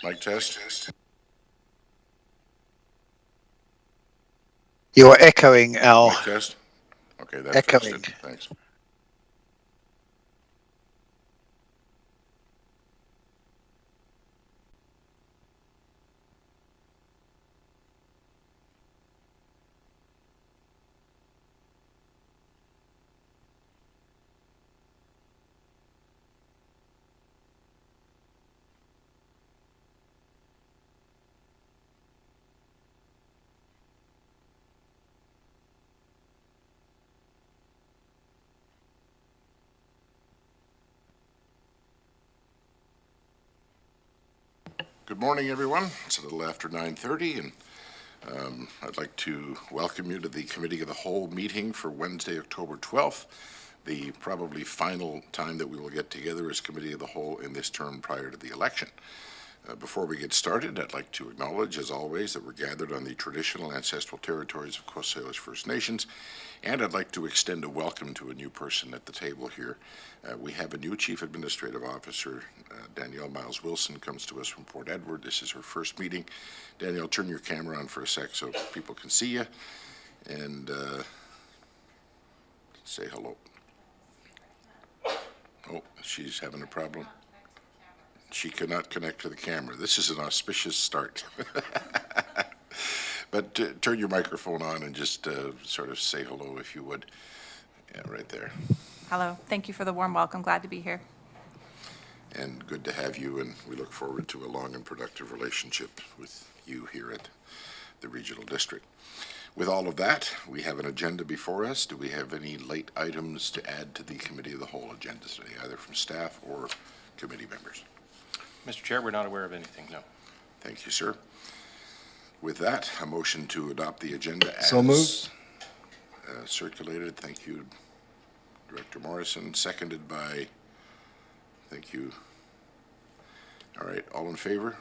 Mic test. You're echoing, Al. Mic test. Okay, that fixed Echoing. it. Thanks. Good morning, everyone. It's a little after 9:30, and I'd like to welcome you to the Committee of the Whole meeting for Wednesday, October 12th, the probably final time that we will get together as Committee of the Whole in this term prior to the election. Before we get started, I'd like to acknowledge, as always, that we're gathered on the traditional ancestral territories of Coast Salish First Nations, and I'd like to extend a welcome to a new person at the table here. We have a new Chief Administrative Officer, Danielle Miles Wilson, comes to us from Port Edward. This is her first meeting. Danielle, turn your camera on for a sec so people can see you, and say hello. Oh, she's having a problem. She cannot connect to the camera. This is an auspicious start. But turn your microphone on and just sort of say hello if you would. Yeah, right there. Hello. Thank you for the warm welcome. Glad to be here. And good to have you, and we look forward to a long and productive relationship with you here at the Regional District. With all of that, we have an agenda before us. Do we have any late items to add to the Committee of the Whole agenda today, either from staff or committee members? Mr. Chair, we're not aware of anything, no. Thank you, sir. With that, a motion to adopt the agenda as So moved. Circulated. Thank you, Director Morrison. Seconded by, thank you. All right, all in favor?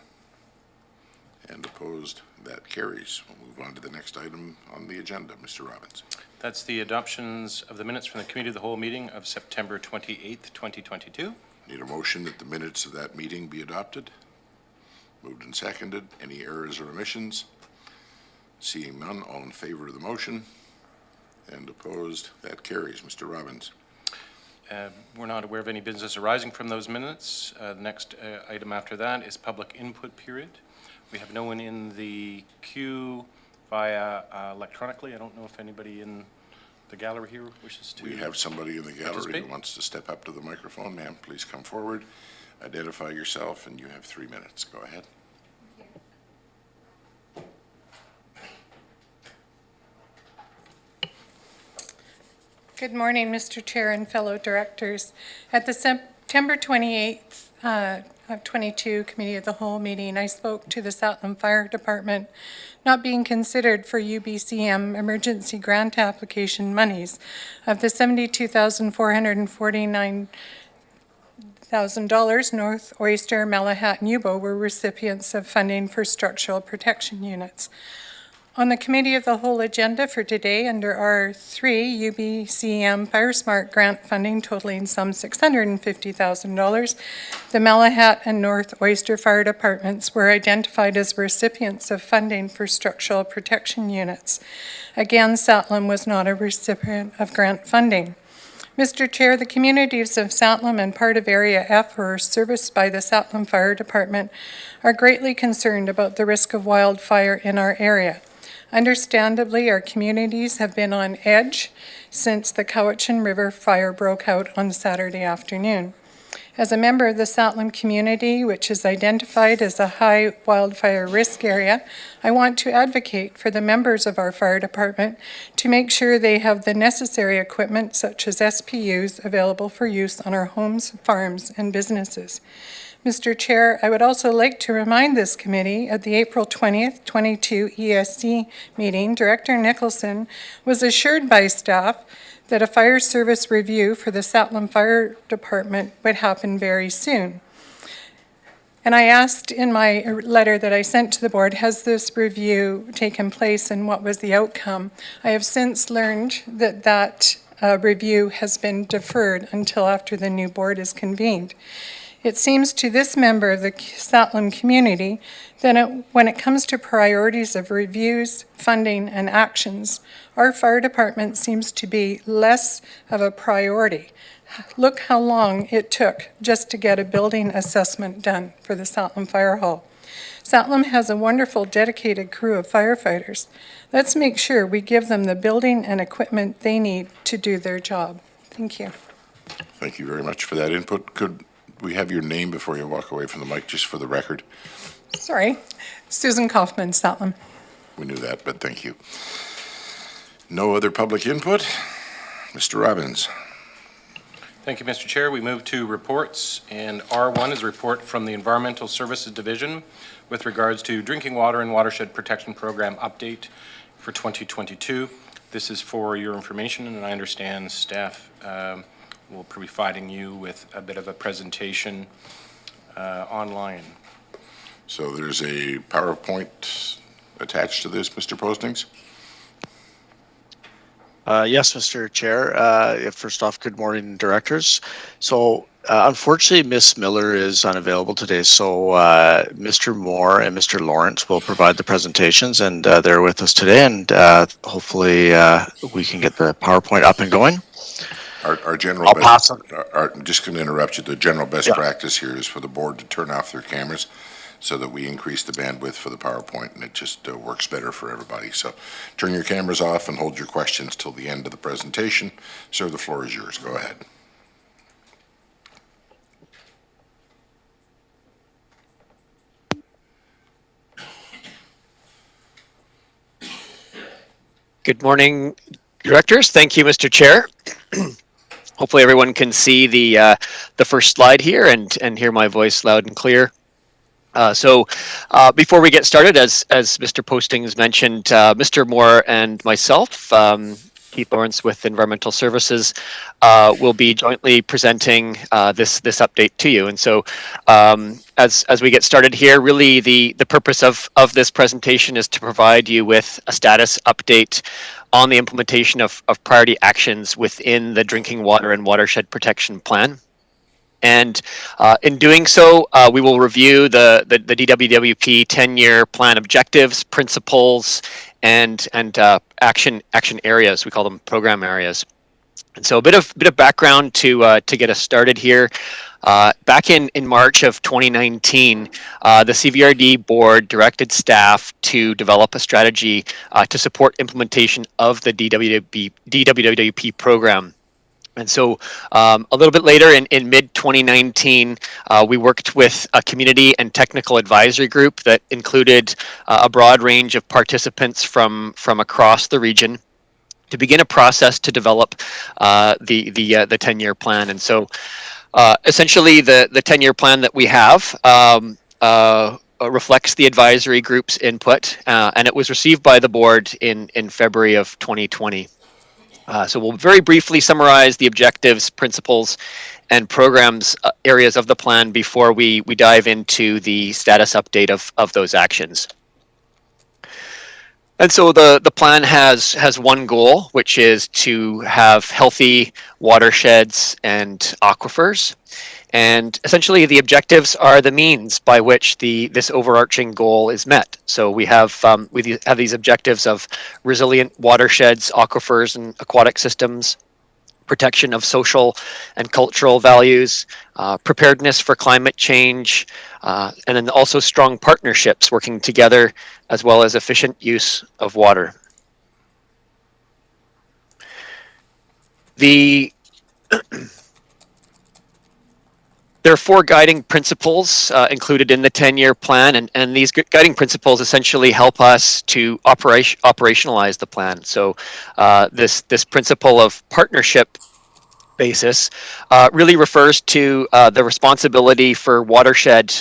And opposed? That carries. We'll move on to the next item on the agenda. Mr. Robbins. That's the adoptions of the minutes from the Committee of the Whole meeting of September 28th, 2022. Need a motion that the minutes of that meeting be adopted? Moved and seconded. Any errors or omissions? Seeing none, all in favor of the motion? And opposed? That carries. Mr. Robbins. We're not aware of any business arising from those minutes. The next item after that is public input period. We have no one in the queue via electronically. I don't know if anybody in the gallery here wishes to. We have somebody in the gallery participate? who wants to step up to the microphone. Ma'am, please come forward, identify yourself, and you have 3 minutes. Go ahead. Good morning, Mr. Chair and fellow directors. At the September 28th of 22 Committee of the Whole meeting, I spoke to the Satlam Fire Department not being considered for UBCM emergency grant application monies of the $72,449,000. North Oyster, Malahat, and Yubo were recipients of funding for structural protection units. On the Committee of the Whole agenda for today, under R3, UBCM FireSmart grant funding totaling some $650,000, the Malahat and North Oyster Fire Departments were identified as recipients of funding for structural protection units. Again, Satlam was not a recipient of grant funding. Mr. Chair, the communities of Satlam and part of Area F, who are serviced by the Satlam Fire Department, are greatly concerned about the risk of wildfire in our area. Understandably, our communities have been on edge since the Cowichan River fire broke out on Saturday afternoon. As a member of the Satlam community, which is identified as a high wildfire risk area, I want to advocate for the members of our fire department to make sure they have the necessary equipment, such as SPUs, available for use on our homes, farms, and businesses. Mr. Chair, I would also like to remind this committee at the April 20th, 22 ESC meeting, Director Nicholson was assured by staff that a fire service review for the Satlam Fire Department would happen very soon. And I asked in my letter that I sent to the board, has this review taken place and what was the outcome? I have since learned that that review has been deferred until after the new board is convened. It seems to this member of the Satlam community that when it comes to priorities of reviews, funding, and actions, our fire department seems to be less of a priority. Look how long it took just to get a building assessment done for the Satlam Fire Hall. Satlam has a wonderful dedicated crew of firefighters. Let's make sure we give them the building and equipment they need to do their job. Thank you. Thank you very much for that input. Could we have your name before you walk away from the mic, just for the record? Sorry, Susan Kaufman, Satlam. We knew that, but thank you. No other public input? Mr. Robbins. Thank you, Mr. Chair. We move to reports, and R1 is a report from the Environmental Services Division with regards to Drinking Water and Watershed Protection Program update for 2022. This is for your information, and I understand staff will be providing you with a bit of a presentation online. So there's a PowerPoint attached to this, Mr. Postings? Yes, Mr. Chair. First off, good morning, directors. So unfortunately, Ms. Miller is unavailable today, so Mr. Moore and Mr. Lawrence will provide the presentations, and they're with us today, and hopefully we can get the PowerPoint up and going. Our general I'll pass on. I'm just going to interrupt you. The general best practice here is for the board to turn off their cameras so that we increase the bandwidth for the PowerPoint, and it just works better for everybody. So turn your cameras off and hold your questions till the end of the presentation. Sir, the floor is yours. Go ahead. Good morning, directors. Thank you, Mr. Chair. Hopefully everyone can see the first slide here and hear my voice loud and clear. So before we get started, as Mr. Postings mentioned, Mr. Moore and myself, Keith Lawrence with Environmental Services, will be jointly presenting this update to you. And so as we get started here, really the purpose of this presentation is to provide you with a status update on the implementation of priority actions within the Drinking Water and Watershed Protection Plan. And in doing so, we will review the DWWP 10-year plan objectives, principles, and action areas. We call them program areas. And so a bit of background to get us started here. Back in March of 2019, the CVRD board directed staff to develop a strategy to support implementation of the DWWP program. And so a little bit later in mid-2019, we worked with a community and technical advisory group that included a broad range of participants from across the region to begin a process to develop the 10-year plan. And so essentially the 10-year plan that we have reflects the advisory group's input, and it was received by the board in February of 2020. So we'll very briefly summarize the objectives, principles, and programs areas of the plan before we dive into the status update of those actions. And so the plan has one goal, which is to have healthy watersheds and aquifers. And essentially, the objectives are the means by which this overarching goal is met. So we have these objectives of resilient watersheds, aquifers, and aquatic systems, protection of social and cultural values, preparedness for climate change, and then also strong partnerships working together, as well as efficient use of water. There are 4 guiding principles included in the 10-year plan, and these guiding principles essentially help us to operationalize the plan. So this principle of partnership basis really refers to the responsibility for watershed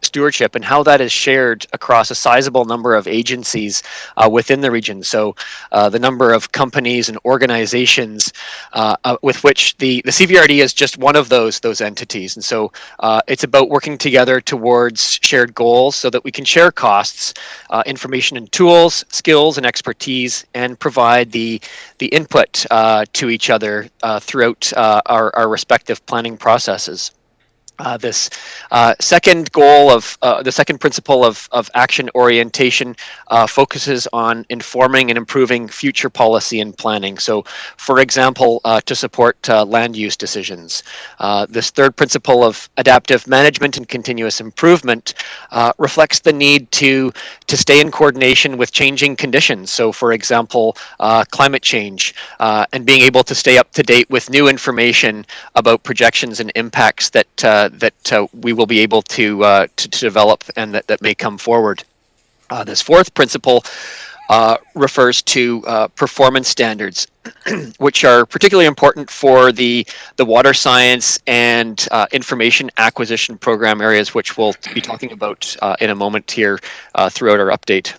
stewardship and how that is shared across a sizable number of agencies within the region. So the number of companies and organizations with which the CVRD is just one of those entities. And so it's about working together towards shared goals so that we can share costs, information and tools, skills and expertise, and provide the input to each other throughout our respective planning processes. This second goal of the second principle of action orientation focuses on informing and improving future policy and planning. So, for example, to support land use decisions. This third principle of adaptive management and continuous improvement reflects the need to stay in coordination with changing conditions. So, for example, climate change and being able to stay up to date with new information about projections and impacts that we will be able to develop and that may come forward. This fourth principle refers to performance standards, which are particularly important for the water science and information acquisition program areas, which we'll be talking about in a moment here throughout our update.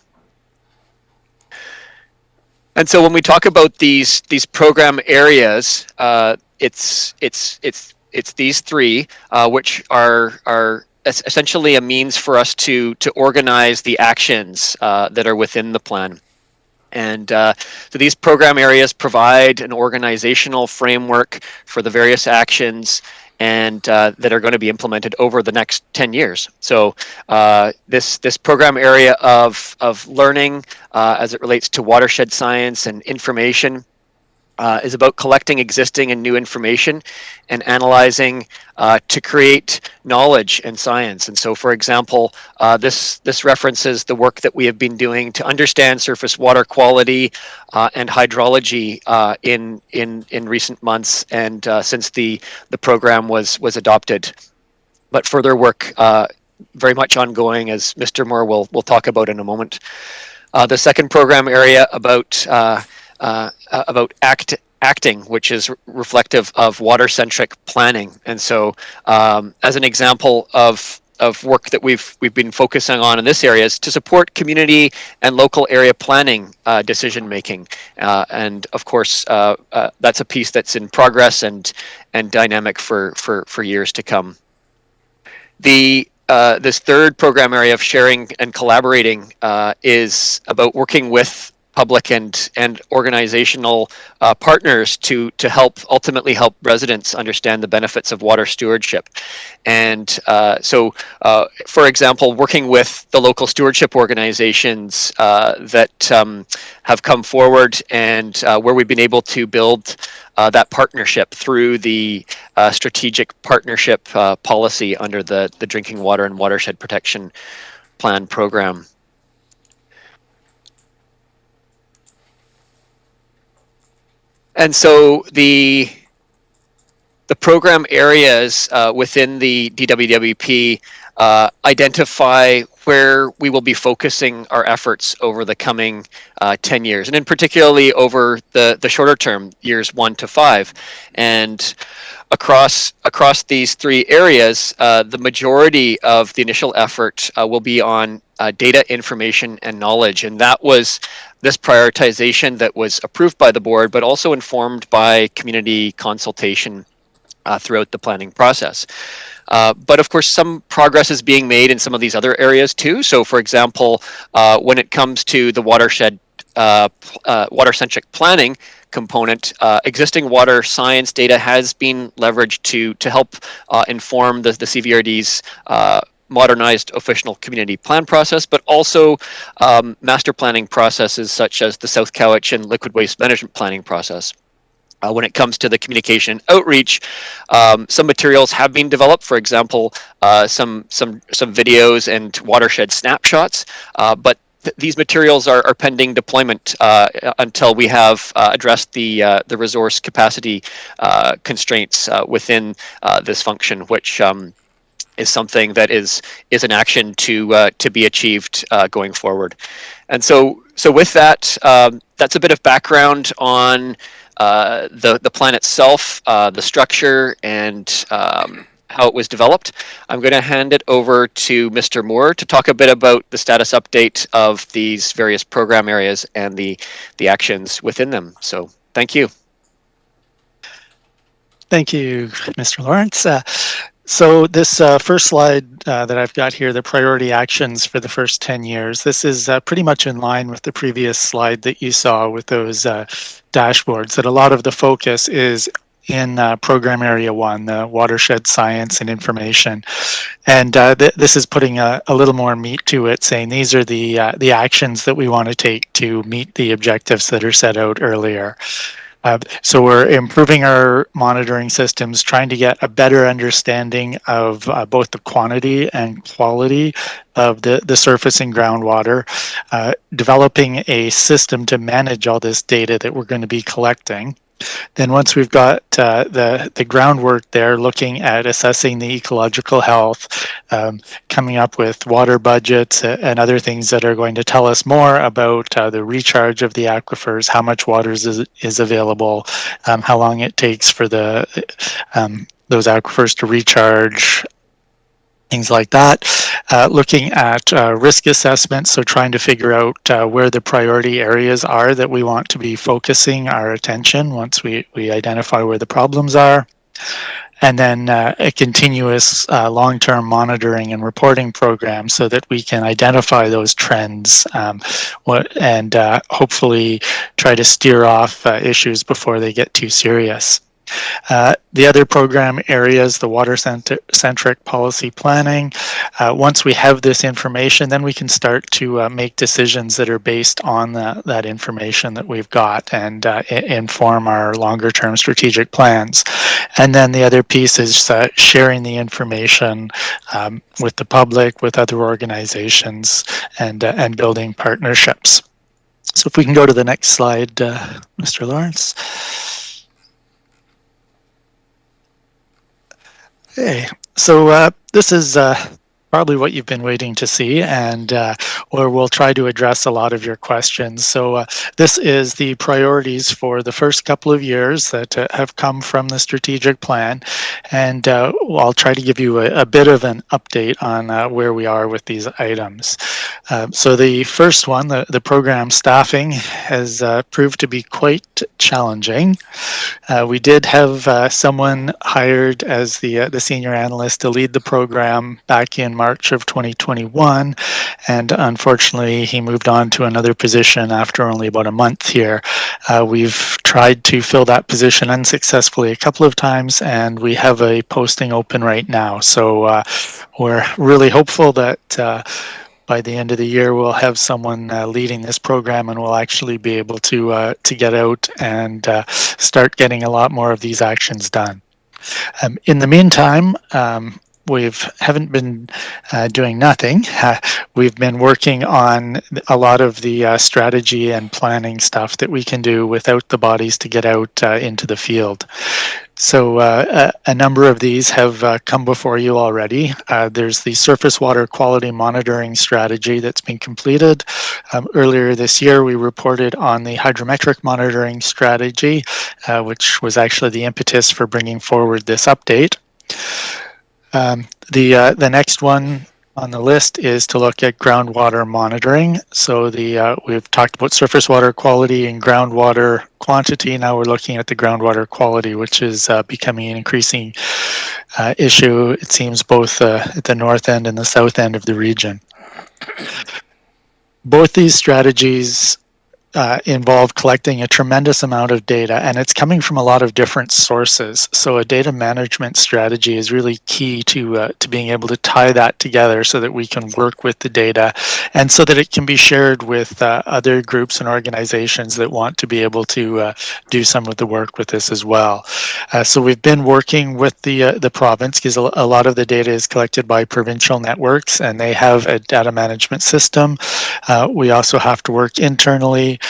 And so when we talk about these program areas, it's these three, which are essentially a means for us to organize the actions that are within the plan. And so these program areas provide an organizational framework for the various actions and that are going to be implemented over the next 10 years. So this program area of learning as it relates to watershed science and information is about collecting existing and new information and analyzing to create knowledge and science. And so, for example, this references the work that we have been doing to understand surface water quality and hydrology in recent months and since the program was adopted. But further work very much ongoing, as Mr. Moore will talk about in a moment. The second program area about acting, which is reflective of water-centric planning. And so, as an example of work that we've been focusing on in this area is to support community and local area planning decision making. And of course, that's a piece that's in progress and dynamic for years to come. This third program area of sharing and collaborating is about working with public and organizational partners to ultimately help residents understand the benefits of water stewardship. And so, for example, working with the local stewardship organizations that have come forward and where we've been able to build that partnership through the strategic partnership policy under the Drinking Water and Watershed Protection Plan program. And so the program areas within the DWWP identify where we will be focusing our efforts over the coming 10 years, and in particularly over the shorter term, years 1 to 5. And across these three areas, the majority of the initial effort will be on data, information, and knowledge. And that was this prioritization that was approved by the board, but also informed by community consultation throughout the planning process. But of course, some progress is being made in some of these other areas too. So for example, when it comes to the watershed, water-centric planning component, existing water science data has been leveraged to help inform the CVRD's modernized official community plan process, but also master planning processes such as the South Cowichan liquid waste management planning process. When it comes to the communication outreach, some materials have been developed. For example, some videos and watershed snapshots, but these materials are pending deployment until we have addressed the resource capacity constraints within this function, which is something that is an action to be achieved going forward. And so with that, that's a bit of background on the plan itself, the structure, and how it was developed. I'm going to hand it over to Mr. Moore to talk a bit about the status update of these various program areas and the actions within them. So thank you. Thank you, Mr. Lawrence. So this first slide that I've got here, the priority actions for the first 10 years, this is pretty much in line with the previous slide that you saw with those dashboards, that a lot of the focus is in Program Area 1, the Watershed Science and Information. And this is putting a little more meat to it, saying these are the actions that we want to take to meet the objectives that are set out earlier. So we're improving our monitoring systems, trying to get a better understanding of both the quantity and quality of the surface and groundwater, developing a system to manage all this data that we're going to be collecting. Then once we've got the groundwork there, looking at assessing the ecological health, coming up with water budgets and other things that are going to tell us more about the recharge of the aquifers, how much water is available, how long it takes for those aquifers to recharge, things like that. Looking at risk assessment, so trying to figure out where the priority areas are that we want to be focusing our attention once we identify where the problems are. And then a continuous long-term monitoring and reporting program so that we can identify those trends and hopefully try to steer off issues before they get too serious. The other program areas, the water-centric policy planning. Once we have this information, then we can start to make decisions that are based on that information that we've got and inform our longer-term strategic plans. And then the other piece is sharing the information with the public, with other organizations, and building partnerships. So if we can go to the next slide, Mr. Lawrence. Okay, so this is probably what you've been waiting to see, and or we'll try to address a lot of your questions. So this is the priorities for the first couple of years that have come from the strategic plan, and I'll try to give you a bit of an update on where we are with these items. So the first one, the program staffing, has proved to be quite challenging. We did have someone hired as the senior analyst to lead the program back in March of 2021, and unfortunately he moved on to another position after only about a month here. We've tried to fill that position unsuccessfully a couple of times, and we have a posting open right now. So we're really hopeful that by the end of the year, we'll have someone leading this program, and we'll actually be able to get out and start getting a lot more of these actions done. In the meantime, we haven't been doing nothing. We've been working on a lot of the strategy and planning stuff that we can do without the bodies to get out into the field. So a number of these have come before you already. There's the surface water quality monitoring strategy that's been completed. Earlier this year, we reported on the hydrometric monitoring strategy, which was actually the impetus for bringing forward this update. The next one on the list is to look at groundwater monitoring. So we've talked about surface water quality and groundwater quantity. Now we're looking at the groundwater quality, which is becoming an increasing issue, it seems, both at the north end and the south end of the region. Both these strategies involve collecting a tremendous amount of data, and it's coming from a lot of different sources. So a data management strategy is really key to being able to tie that together so that we can work with the data and so that it can be shared with other groups and organizations that want to be able to do some of the work with this as well. So we've been working with the province because a lot of the data is collected by provincial networks, and they have a data management system. We also have to work internally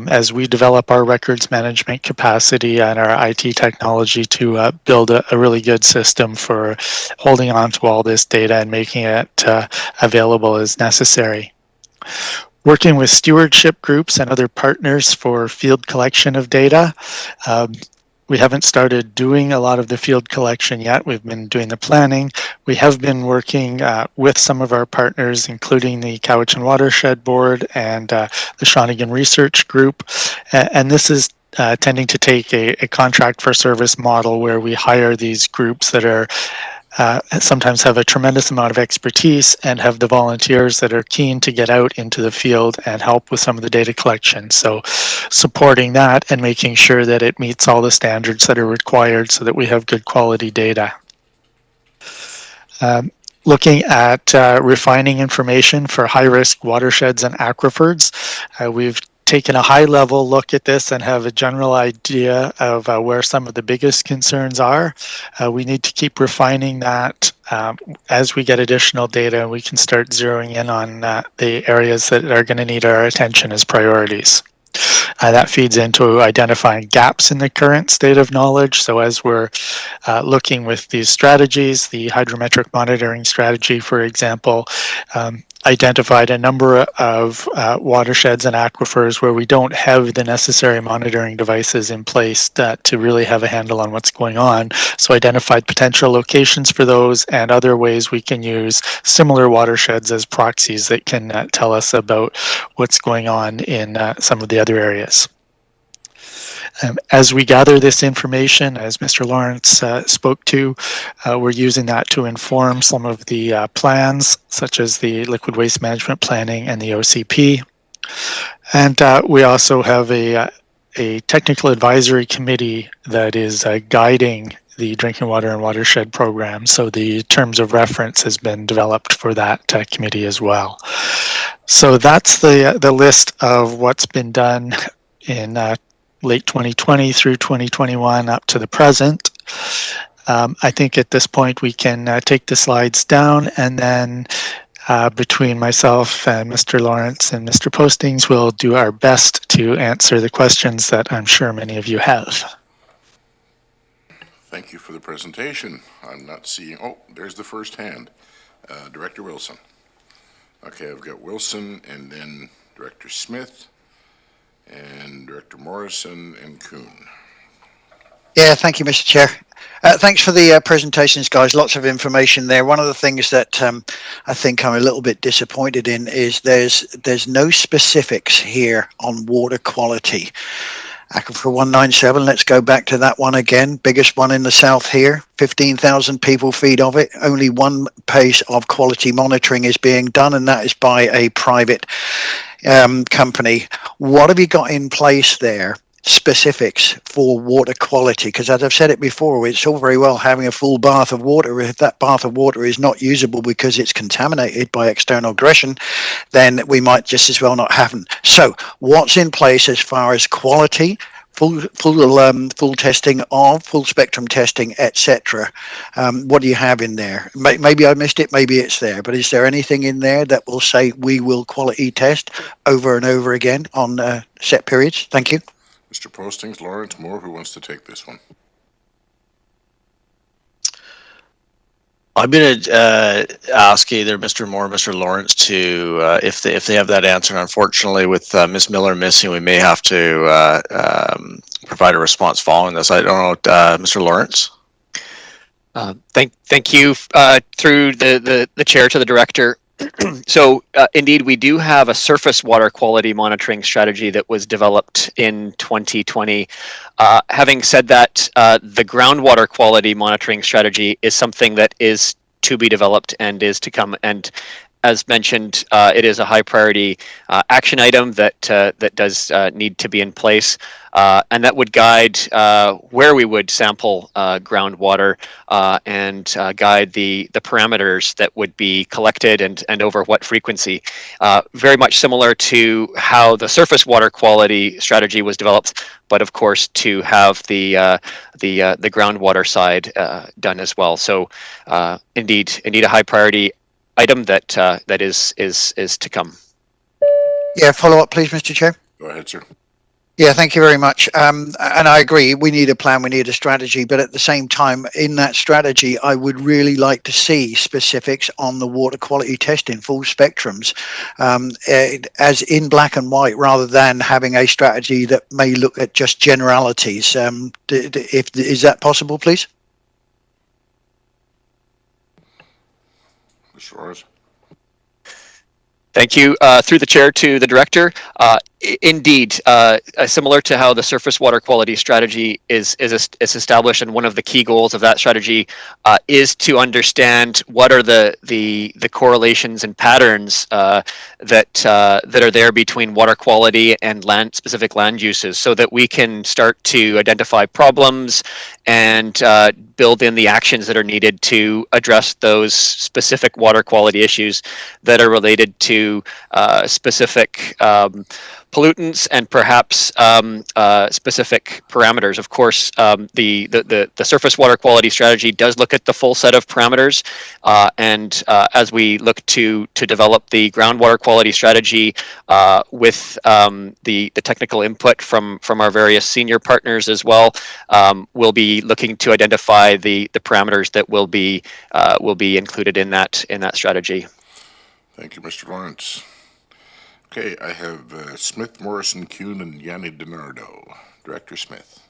as we develop our records management capacity and our IT technology to build a really good system for holding on to all this data and making it available as necessary. Working with stewardship groups and other partners for field collection of data. We haven't started doing a lot of the field collection yet. We've been doing the planning. We have been working with some of our partners, including the Cowichan Watershed Board and the Shawnigan Research Group. And this is tending to take a contract for service model where we hire these groups that are sometimes have a tremendous amount of expertise and have the volunteers that are keen to get out into the field and help with some of the data collection. So supporting that and making sure that it meets all the standards that are required so that we have good quality data. Looking at refining information for high-risk watersheds and aquifers, we've taken a high-level look at this and have a general idea of where some of the biggest concerns are. We need to keep refining that as we get additional data. We can start zeroing in on the areas that are going to need our attention as priorities. That feeds into identifying gaps in the current state of knowledge. So as we're looking with these strategies, the hydrometric monitoring strategy, for example, identified a number of watersheds and aquifers where we don't have the necessary monitoring devices in place to really have a handle on what's going on. So identified potential locations for those and other ways we can use similar watersheds as proxies that can tell us about what's going on in some of the other areas. As we gather this information, as Mr. Lawrence spoke to, we're using that to inform some of the plans, such as the liquid waste management planning and the OCP. And we also have a technical advisory committee that is guiding the drinking water and watershed program. So the terms of reference has been developed for that committee as well. So that's the list of what's been done in late 2020 through 2021 up to the present. I think at this point we can take the slides down, and then between myself and Mr. Lawrence and Mr. Postings, we'll do our best to answer the questions that I'm sure many of you have. Thank you for the presentation. I'm not seeing, oh, there's the first hand. Director Wilson. Okay, I've got Wilson and then Director Smith and Director Morrison and Kuhn. Yeah, thank you, Mr. Chair. Thanks for the presentations, guys. Lots of information there. One of the things that I think I'm a little bit disappointed in is there's no specifics here on water quality. Aquifer 197, let's go back to that one again. Biggest one in the south here, 15,000 people feed of it. Only one pace of quality monitoring is being done, and that is by a private company. What have you got in place there? Specifics for water quality, because as I've said it before, it's all very well having a full bath of water. If that bath of water is not usable because it's contaminated by external aggression, then we might just as well not have them. So what's in place as far as quality, full testing of, full spectrum testing, etc. What do you have in there? Maybe I missed it, maybe it's there, but is there anything in there that will say we will quality test over and over again on set periods? Thank you. Mr. Postings, Lawrence, Moore, who wants to take this one? I'm going to ask either Mr. Moore or Mr. Lawrence to, if they have that answer. And unfortunately, with Ms. Miller missing, we may have to provide a response following this. I don't know, Mr. Lawrence? Thank you through the chair to the director. So indeed, we do have a surface water quality monitoring strategy that was developed in 2020. Having said that, the groundwater quality monitoring strategy is something that is to be developed and is to come. And as mentioned, it is a high priority action item that does need to be in place, and that would guide where we would sample groundwater and guide the parameters that would be collected and over what frequency. Very much similar to how the surface water quality strategy was developed, but of course to have the groundwater side done as well. So indeed a high priority item that is to come. Yeah, follow up, please, Mr. Chair. Go ahead, sir. Yeah, thank you very much. And I agree, we need a plan, we need a strategy, but at the same time, in that strategy, I would really like to see specifics on the water quality testing, full spectrums, as in black and white, rather than having a strategy that may look at just generalities. Is that possible, please? Mr. Lawrence. Thank you. Through the chair to the director. Indeed, similar to how the surface water quality strategy is established, and one of the key goals of that strategy is to understand what are the correlations and patterns that are there between water quality and specific land uses, so that we can start to identify problems and build in the actions that are needed to address those specific water quality issues that are related to specific pollutants and perhaps specific parameters. Of course, the surface water quality strategy does look at the full set of parameters, and as we look to develop the groundwater quality strategy with the technical input from our various senior partners as well, we'll be looking to identify the parameters that will be included in that strategy. Thank you, Mr. Lawrence. Okay, I have Smith, Morrison, Kuhn, and Yanni DiNardo. Director Smith.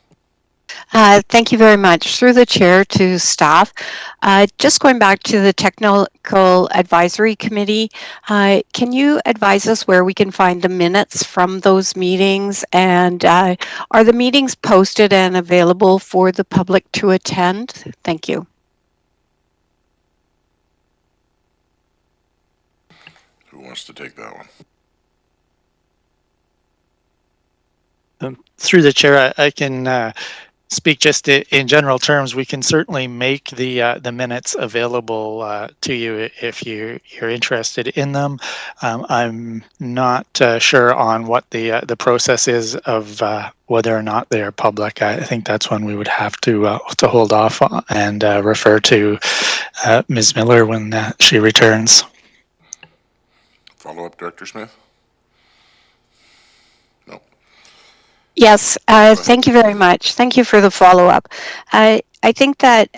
Thank you very much. Through the chair to staff, just going back to the Technical Advisory Committee, can you advise us where we can find the minutes from those meetings? And are the meetings posted and available for the public to attend? Thank you. Who wants to take that one? Through the chair, I can speak just in general terms. We can certainly make the minutes available to you if you're interested in them. I'm not sure on what the process is of whether or not they are public. I think that's one we would have to hold off and refer to Ms. Miller when she returns. Follow up, Director Smith? No. Yes, thank you very much. Thank you for the follow-up. I think that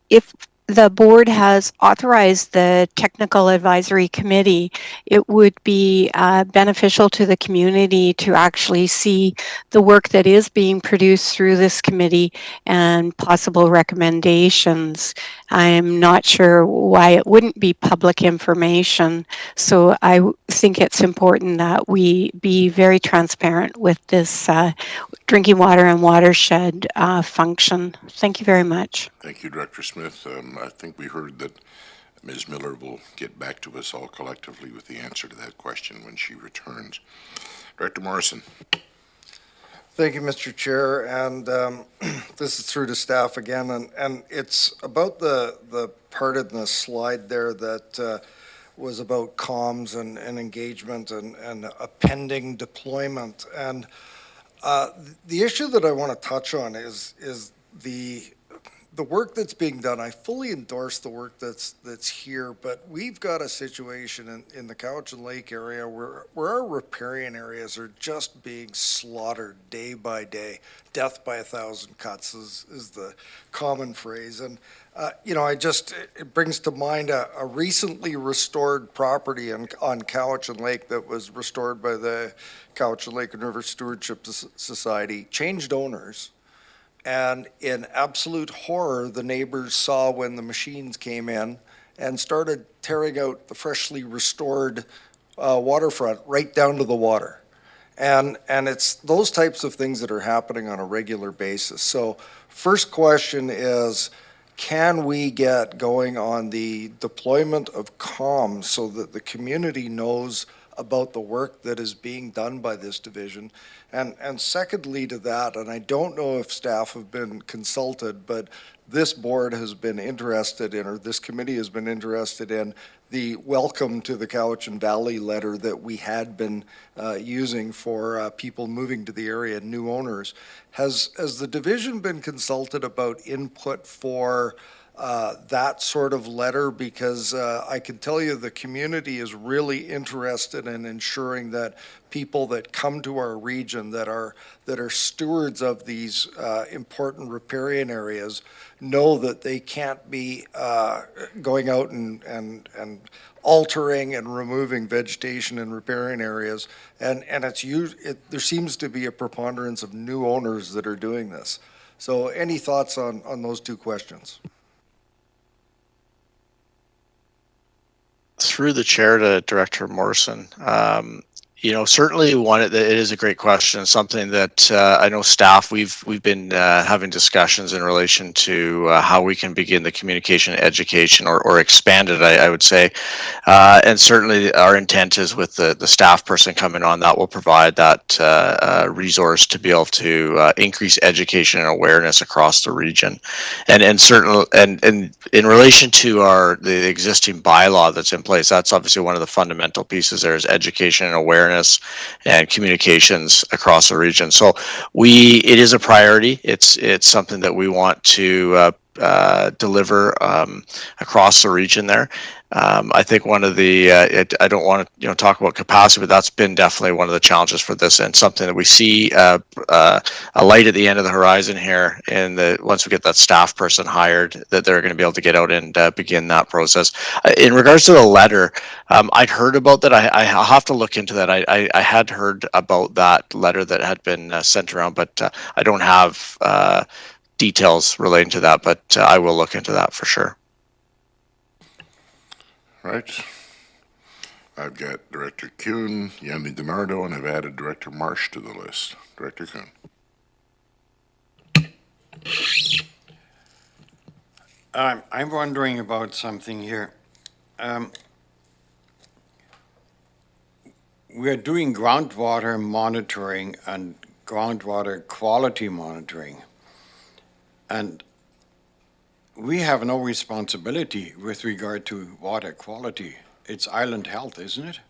if the board has authorized the Technical Advisory Committee, it would be beneficial to the community to actually see the work that is being produced through this committee and possible recommendations. I'm not sure why it wouldn't be public information, so I think it's important that we be very transparent with this drinking water and watershed function. Thank you very much. Thank you, Director Smith. I think we heard that Ms. Miller will get back to us all collectively with the answer to that question when she returns. Director Morrison. Thank you, Mr. Chair, and this is through to staff again, and it's about the part in the slide there that was about comms and engagement and a pending deployment. And the issue that I want to touch on is the work that's being done. I fully endorse the work that's here, but we've got a situation in the Cowichan Lake area where our riparian areas are just being slaughtered day by day. Death by 1,000 cuts is the common phrase. And it brings to mind a recently restored property on Cowichan Lake that was restored by the Cowichan Lake and River Stewardship Society, changed owners. And in absolute horror, the neighbors saw when the machines came in and started tearing out the freshly restored waterfront right down to the water. And it's those types of things that are happening on a regular basis. So first question is, can we get going on the deployment of comms so that the community knows about the work that is being done by this division? And secondly to that, and I don't know if staff have been consulted, but this board has been interested in, or this committee has been interested in, the welcome to the Cowichan Valley letter that we had been using for people moving to the area, new owners. Has the division been consulted about input for that sort of letter? Because I can tell you the community is really interested in ensuring that people that come to our region that are stewards of these important riparian areas know that they can't be going out and altering and removing vegetation in riparian areas. And there seems to be a preponderance of new owners that are doing this. So any thoughts on those two questions? Through the chair to Director Morrison, Certainly it is a great question. Something that I know staff we've been having discussions in relation to how we can begin the communication education or expand it. I would say, and certainly our intent is with the staff person coming on that will provide that resource to be able to increase education and awareness across the region, and certainly and in relation to the existing bylaw that's in place, that's obviously one of the fundamental pieces. There is education and awareness and communications across the region. So it is a priority. It's something that we want to deliver across the region there. I think one of the I don't want to talk about capacity, but that's been definitely one of the challenges for this, and something that we see a light at the end of the horizon here. Once we get that staff person hired, that they're going to be able to get out and begin that process. In regards to the letter, I'd heard about that. I'll have to look into that. I had heard about that letter that had been sent around, but I don't have details relating to that. But I will look into that for sure. Right. I've got Director Kuhn, Yanni DiNardo, and I've added Director Marsh to the list. Director Kuhn. I'm wondering about something here. We are doing groundwater monitoring and groundwater quality monitoring. And we have no responsibility with regard to water quality. It's Island Health, isn't it?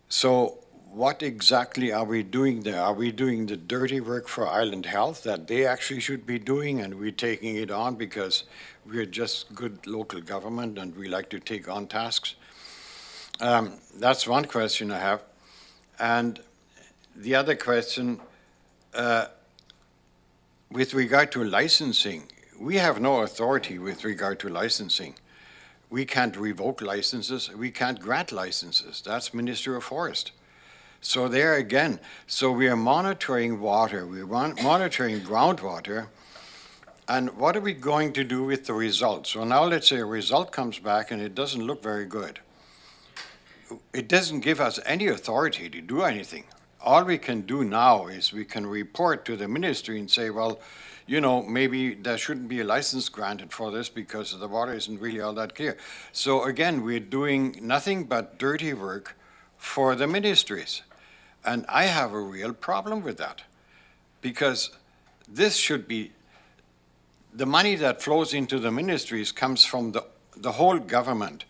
So what exactly are we doing there? Are we doing the dirty work for Island Health that they actually should be doing, and we're taking it on because we're just good local government and we like to take on tasks? That's one question I have. And the other question, with regard to licensing, we have no authority with regard to licensing. We can't revoke licenses. We can't grant licenses. That's Ministry of Forest. So there again, we are monitoring water. We're monitoring groundwater. And what are we going to do with the results? So now let's say a result comes back and it doesn't look very good. It doesn't give us any authority to do anything. All we can do now is we can report to the ministry and say, well, maybe there shouldn't be a license granted for this because the water isn't really all that clear. So again, we're doing nothing but dirty work for the ministries. And I have a real problem with that, because this should be, the money that flows into the ministries comes from the whole government.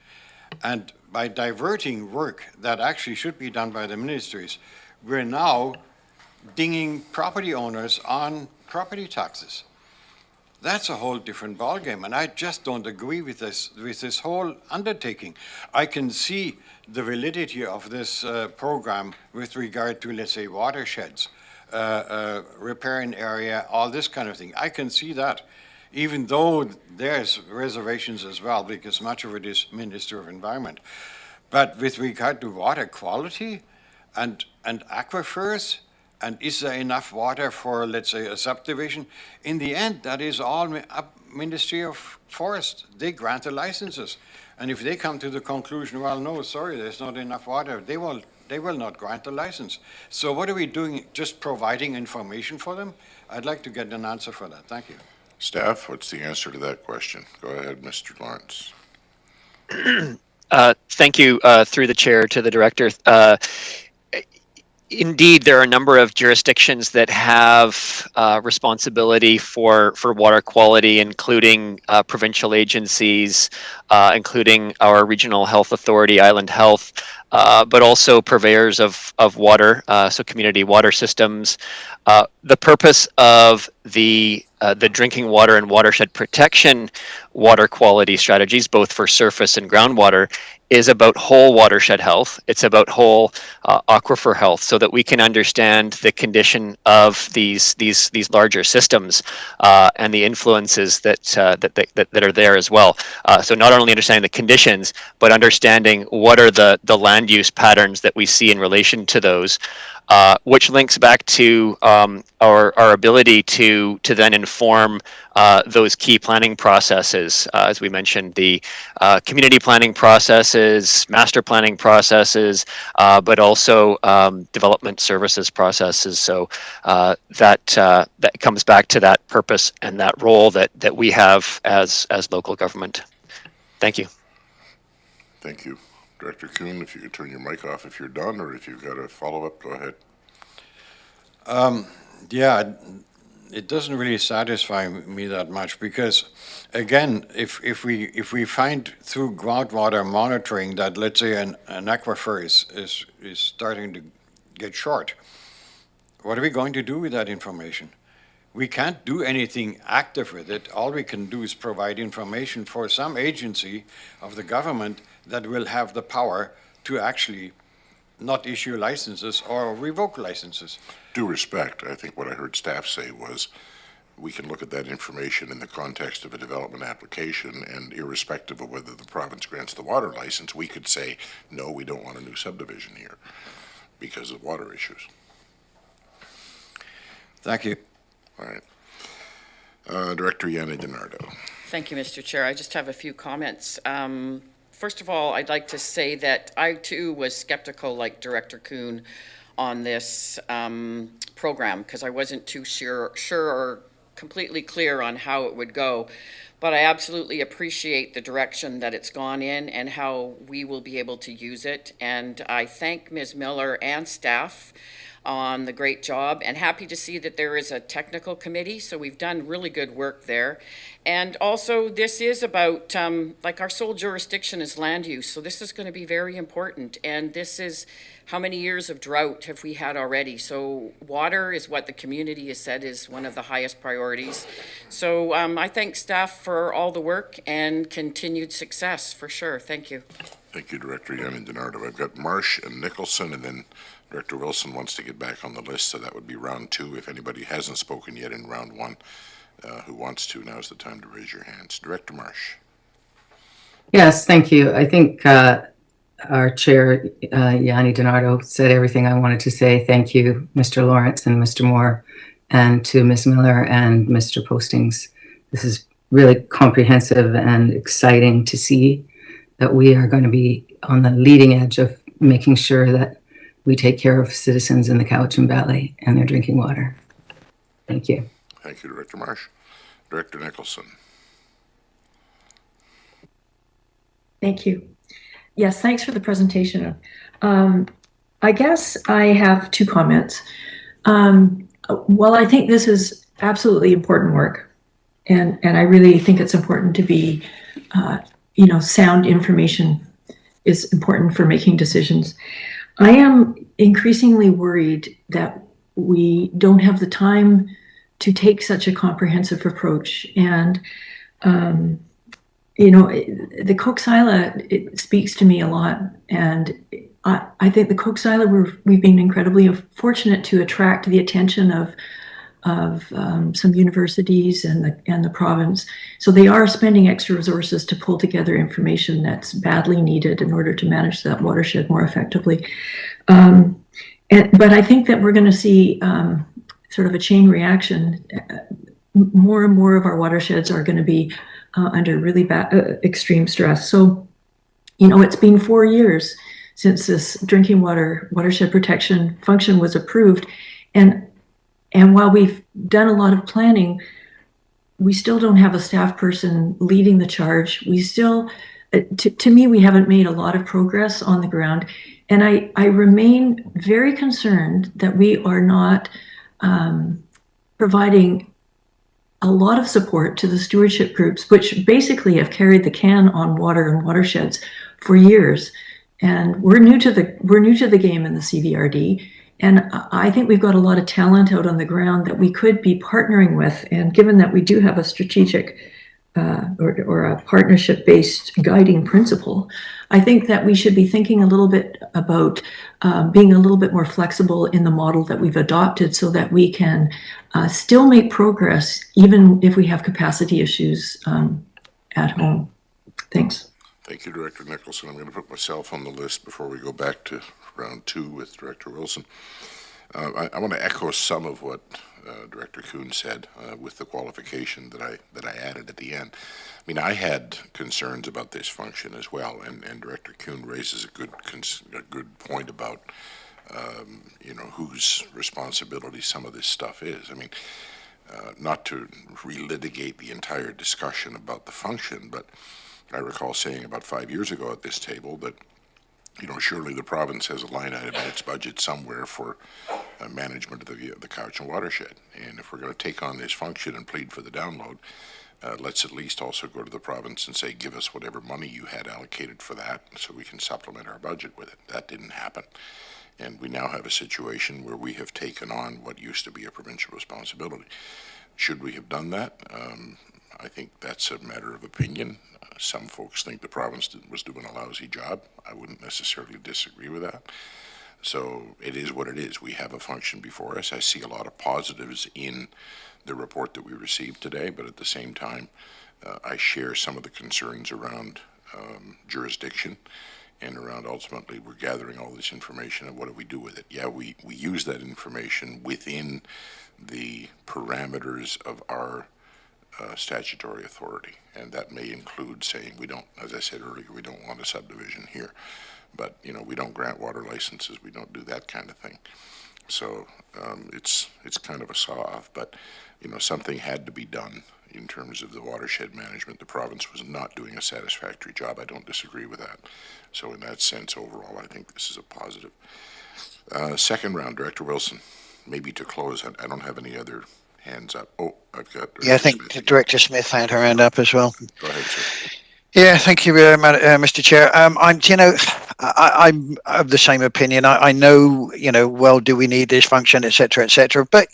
And by diverting work that actually should be done by the ministries, we're now dinging property owners on property taxes. That's a whole different ballgame, and I just don't agree with this whole undertaking. I can see the validity of this program with regard to, let's say, watersheds, riparian area, all this kind of thing. I can see that, even though there's reservations as well, because much of it is Minister of Environment. But with regard to water quality and aquifers, and is there enough water for, let's say, a subdivision? In the end, that is all Ministry of Forest. They grant the licenses. And if they come to the conclusion, well, no, sorry, there's not enough water, they will not grant the license. So what are we doing? Just providing information for them? I'd like to get an answer for that. Thank you. Staff, what's the answer to that question? Go ahead, Mr. Lawrence. Thank you, through the chair to the director. Indeed, there are a number of jurisdictions that have responsibility for water quality, including provincial agencies, including our regional health authority, Island Health, but also purveyors of water, so community water systems. The purpose of the drinking water and watershed protection water quality strategies, both for surface and groundwater, is about whole watershed health. It's about whole aquifer health, so that we can understand the condition of these larger systems and the influences that are there as well. So not only understanding the conditions, but understanding what are the land land use patterns that we see in relation to those, which links back to our ability to then inform those key planning processes. As we mentioned, the community planning processes, master planning processes, but also development services processes. So that comes back to that purpose and that role that we have as local government. Thank you. Thank you. Director Kuhn, if you could turn your mic off if you're done, or if you've got a follow-up, go ahead. Yeah, it doesn't really satisfy me that much because, again, if we find through groundwater monitoring that, let's say, an aquifer is starting to get short, what are we going to do with that information? We can't do anything active with it. All we can do is provide information for some agency of the government that will have the power to actually not issue licenses or revoke licenses. Due respect, I think what I heard staff say was we can look at that information in the context of a development application, and irrespective of whether the province grants the water license, we could say, no, we don't want a new subdivision here because of water issues. Thank you. All right. Director Yanni DiNardo. Thank you, Mr. Chair. I just have a few comments. First of all, I'd like to say that I too was skeptical, like Director Kuhn, on this program because I wasn't too sure or completely clear on how it would go. But I absolutely appreciate the direction that it's gone in and how we will be able to use it. And I thank Ms. Miller and staff on the great job, and happy to see that there is a technical committee, so we've done really good work there. And also, this is about, like, our sole jurisdiction is land use, so this is going to be very important. And this is, how many years of drought have we had already? So water is what the community has said is one of the highest priorities. So I thank staff for all the work and continued success, for sure. Thank you. Thank you, Director Yanni DiNardo. I've got Marsh and Nicholson, and then Director Wilson wants to get back on the list, so that would be round two. If anybody hasn't spoken yet in round one who wants to, now's the time to raise your hands. Director Marsh. Yes, thank you. I think our chair, Yanni DiNardo, said everything I wanted to say. Thank you, Mr. Lawrence and Mr. Moore, and to Ms. Miller and Mr. Postings. This is really comprehensive and exciting to see that we are going to be on the leading edge of making sure that we take care of citizens in the Cowichan Valley and their drinking water. Thank you. Thank you, Director Marsh. Director Nicholson. Thank you. Yes, thanks for the presentation. I guess I have two comments. Well, I think this is absolutely important work, and I really think it's important to be, sound information is important for making decisions. I am increasingly worried that we don't have the time to take such a comprehensive approach. And, the Coxsila, it speaks to me a lot. And I think the Coxsila, we've been incredibly fortunate to attract the attention of some universities and the province. So they are spending extra resources to pull together information that's badly needed in order to manage that watershed more effectively. But I think that we're going to see sort of a chain reaction. More and more of our watersheds are going to be under really bad, extreme stress. So, it's been 4 years since this drinking water watershed protection function was approved. And while we've done a lot of planning, we still don't have a staff person leading the charge. We still, to me, we haven't made a lot of progress on the ground. And I remain very concerned that we are not providing a lot of support to the stewardship groups, which basically have carried the can on water and watersheds for years. And we're new to the game in the CVRD. And I think we've got a lot of talent out on the ground that we could be partnering with. And given that we do have a strategic or a partnership-based guiding principle, I think that we should be thinking a little bit about being a little bit more flexible in the model that we've adopted so that we can still make progress even if we have capacity issues at home. Thanks. Thank you, Director Nicholson. I'm going to put myself on the list before we go back to round 2 with Director Wilson. I want to echo some of what Director Kuhn said with the qualification that I added at the end. I mean, I had concerns about this function as well, and Director Kuhn raises a good point about whose responsibility some of this stuff is. I mean, not to relitigate the entire discussion about the function, but I recall saying about 5 years ago at this table that, surely the province has a line item in its budget somewhere for management of the Cowichan watershed. And if we're going to take on this function and plead for the download, let's at least also go to the province and say, give us whatever money you had allocated for that so we can supplement our budget with it. That didn't happen. And we now have a situation where we have taken on what used to be a provincial responsibility. Should we have done that? I think that's a matter of opinion. Some folks think the province was doing a lousy job. I wouldn't necessarily disagree with that. So it is what it is. We have a function before us. I see a lot of positives in the report that we received today, but at the same time, I share some of the concerns around jurisdiction and around ultimately we're gathering all this information and what do we do with it? Yeah, we use that information within the parameters of our statutory authority, and that may include saying we don't, as I said earlier, we don't want a subdivision here, but we don't grant water licenses, we don't do that kind of thing. So it's kind of a saw-off, but something had to be done in terms of the watershed management. The province was not doing a satisfactory job. I don't disagree with that. So in that sense, overall, I think this is a positive. Second round, Director Wilson, maybe to close. I don't have any other hands up. Oh, I've got. I think Director Smith had her hand up as well. Go ahead, sir. Yeah, thank you, Mr. Chair. I'm of the same opinion. I know, well, do we need this function, et cetera, but,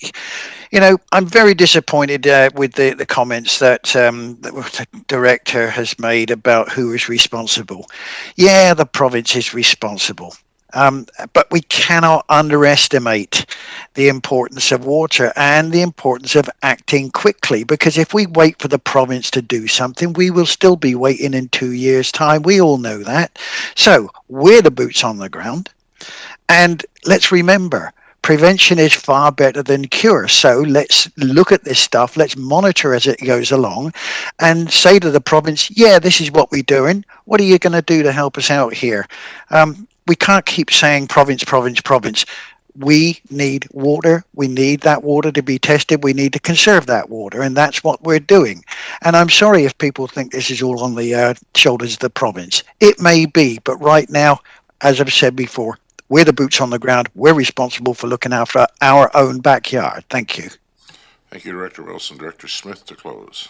I'm very disappointed with the comments that the director has made about who is responsible. Yeah, the province is responsible. But we cannot underestimate the importance of water and the importance of acting quickly, because if we wait for the province to do something, we will still be waiting in 2 years' time. We all know that. So we're the boots on the ground. And let's remember, prevention is far better than cure. So let's look at this stuff. Let's monitor as it goes along and say to the province, yeah, this is what we're doing. What are you going to do to help us out here? We can't keep saying province, province, province. We need water. We need that water to be tested. We need to conserve that water, and that's what we're doing. And I'm sorry if people think this is all on the shoulders of the province. It may be, but right now, as I've said before, we're the boots on the ground. We're responsible for looking after our own backyard. Thank you. Thank you, Director Wilson. Director Smith to close.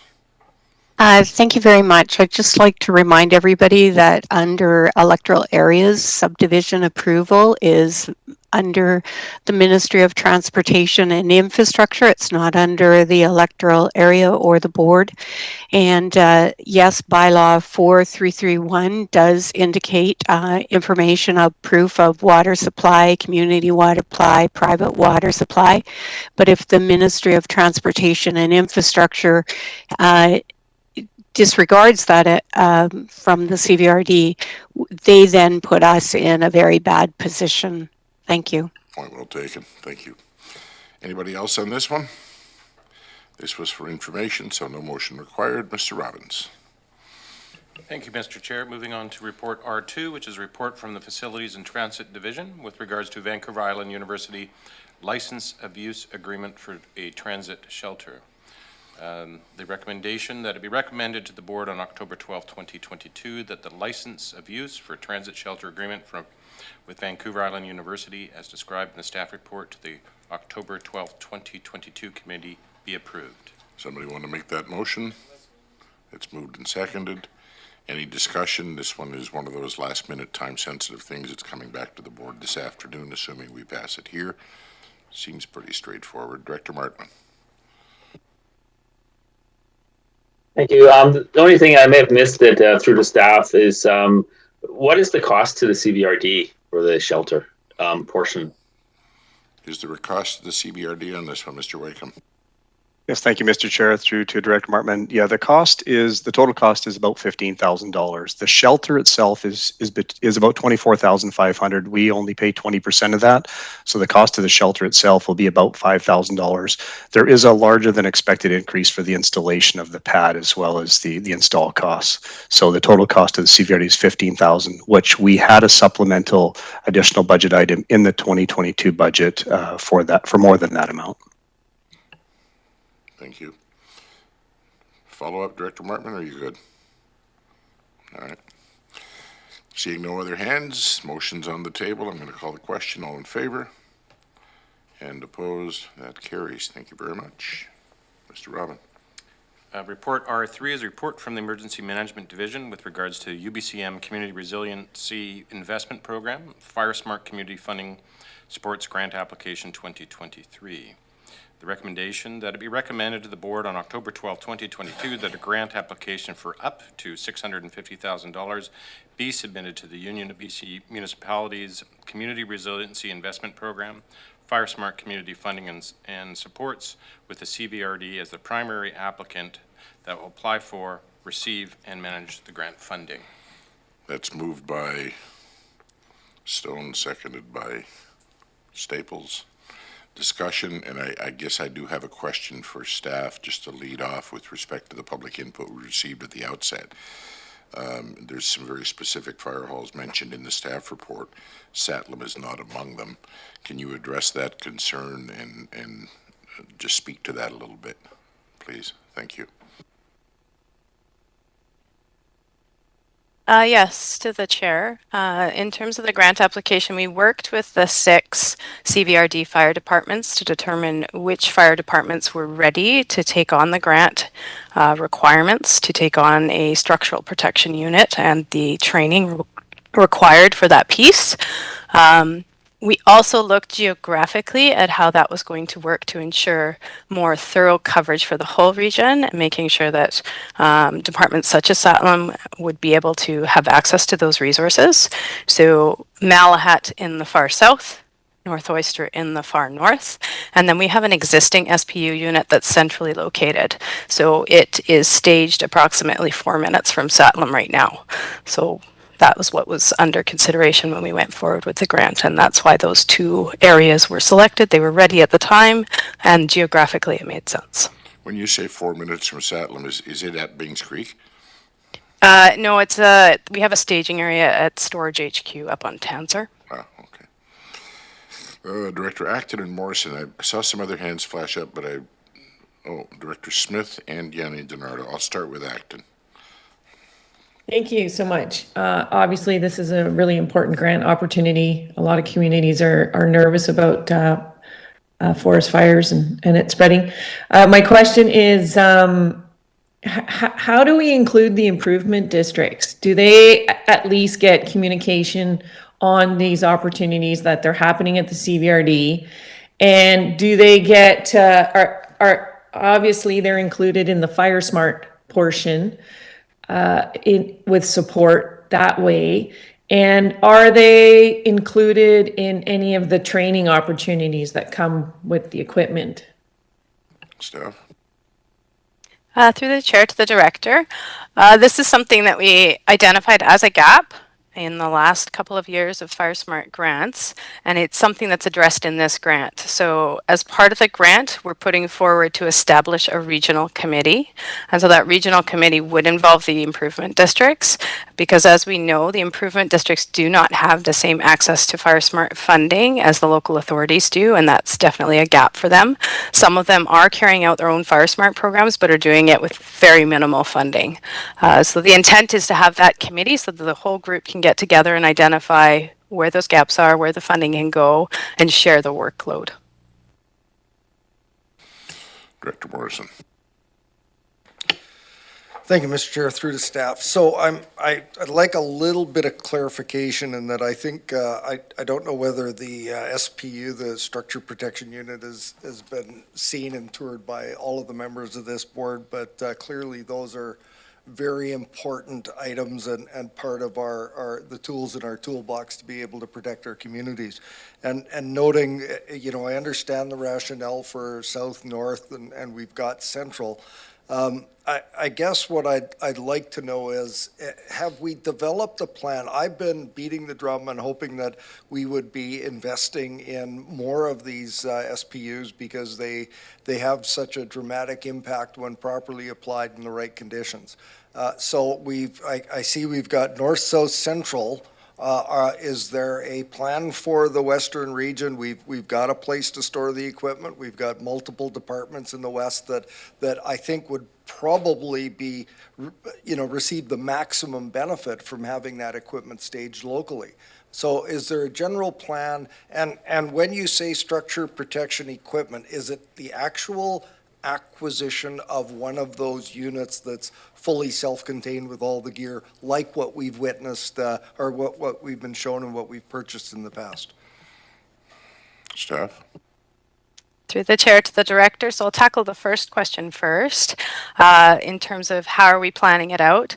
Thank you very much. I'd just like to remind everybody that under electoral areas, subdivision approval is under the Ministry of Transportation and Infrastructure. It's not under the electoral area or the board. And yes, bylaw 4331 does indicate information of proof of water supply, community water supply, private water supply. But if the Ministry of Transportation and Infrastructure disregards that from the CVRD, they then put us in a very bad position. Thank you. Point well taken. Thank you. Anybody else on this one? This was for information, so no motion required. Mr. Robbins. Thank you, Mr. Chair. Moving on to report R2, which is a report from the Facilities and Transit Division with regards to Vancouver Island University License of Use Agreement for a Transit Shelter. The recommendation that it be recommended to the board on October 12, 2022, that the license of use for transit shelter agreement with Vancouver Island University, as described in the staff report to the October 12, 2022 committee, be approved. Somebody want to make that motion? It's moved and seconded. Any discussion? This one is one of those last-minute, time-sensitive things. It's coming back to the board this afternoon, assuming we pass it here. Seems pretty straightforward. Director Martman. Thank you. The only thing I may have missed it through the staff is what is the cost to the CVRD for the shelter portion? Is there a cost to the CVRD on this one, Mr. Wakeham? Yes, thank you, Mr. Chair, through to Director Martman. Yeah, the total cost is about $15,000. The shelter itself is about $24,500. We only pay 20% of that. So the cost of the shelter itself will be about $5,000. There is a larger than expected increase for the installation of the pad as well as the install costs. So the total cost of the CVRD is $15,000, which we had a supplemental additional budget item in the 2022 budget for more than that amount. Thank you. Follow-up, Director Martman, are you good? All right. Seeing no other hands, motion's on the table. I'm going to call the question. All in favor? And opposed? That carries. Thank you very much. Mr. Robin. Report R3 is a report from the Emergency Management Division with regards to UBCM Community Resiliency Investment Program, Fire Smart Community Funding Supports Grant Application 2023. The recommendation that it be recommended to the board on October 12, 2022, that a grant application for up to $650,000 be submitted to the Union of BC Municipalities Community Resiliency Investment Program, Fire Smart Community Funding and Supports, with the CVRD as the primary applicant that will apply for, receive, and manage the grant funding. That's moved by Stone, seconded by Staples. Discussion, and I guess I do have a question for staff just to lead off with respect to the public input we received at the outset. There's some very specific fire halls mentioned in the staff report. Satlam is not among them. Can you address that concern and just speak to that a little bit, please? Thank you. Yes, to the chair. In terms of the grant application, we worked with the 6 CVRD fire departments to determine which fire departments were ready to take on the grant requirements, to take on a structural protection unit and the training required for that piece. We also looked geographically at how that was going to work to ensure more thorough coverage for the whole region, and making sure that departments such as Satlam would be able to have access to those resources. So Malahat in the far south, North Oyster in the far north, and then we have an existing SPU unit that's centrally located. So it is staged approximately 4 minutes from Satlam right now. So that was what was under consideration when we went forward with the grant, and that's why those 2 areas were selected. They were ready at the time, and geographically it made sense. When you say 4 minutes from Satlam, is it at Bings Creek? No, it's we have a staging area at Storage HQ up on Tanser. Ah, okay. Director Acton and Morrison, I saw some other hands flash up, but Director Smith and Yanni DiNardo. I'll start with Acton. Thank you so much. Obviously, this is a really important grant opportunity. A lot of communities are nervous about forest fires and it spreading. My question is, how do we include the improvement districts? Do they at least get communication on these opportunities that they're happening at the CVRD? And do they get, are obviously they're included in the Fire Smart portion, with support that way, and are they included in any of the training opportunities that come with the equipment? Staff. Through the chair to the director, this is something that we identified as a gap in the last couple of years of Fire Smart grants, and it's something that's addressed in this grant. So as part of the grant, we're putting forward to establish a regional committee, and so that regional committee would involve the improvement districts, because as we know, the improvement districts do not have the same access to Fire Smart funding as the local authorities do, and that's definitely a gap for them. Some of them are carrying out their own Fire Smart programs, but are doing it with very minimal funding. So the intent is to have that committee so that the whole group can get together and identify where those gaps are, where the funding can go, and share the workload. Director Morrison. Thank you, Mr. Chair, through the staff. So I'd like a little bit of clarification in that I think, I don't know whether the SPU, the Structure Protection Unit, has been seen and toured by all of the members of this board, but clearly those are very important items and part of the tools in our toolbox to be able to protect our communities. And noting, I understand the rationale for south, north, and we've got central. I guess what I'd like to know is, have we developed a plan? I've been beating the drum and hoping that we would be investing in more of these SPUs because they have such a dramatic impact when properly applied in the right conditions. So I see we've got north, south, central. Is there a plan for the western region? We've got a place to store the equipment. We've got multiple departments in the west that I think would probably be, receive the maximum benefit from having that equipment staged locally. So is there a general plan? And when you say structure protection equipment, is it the actual acquisition of one of those units that's fully self-contained with all the gear, like what we've witnessed or what we've been shown and what we've purchased in the past? Staff? Through the chair to the director. So I'll tackle the first question first. In terms of how are we planning it out?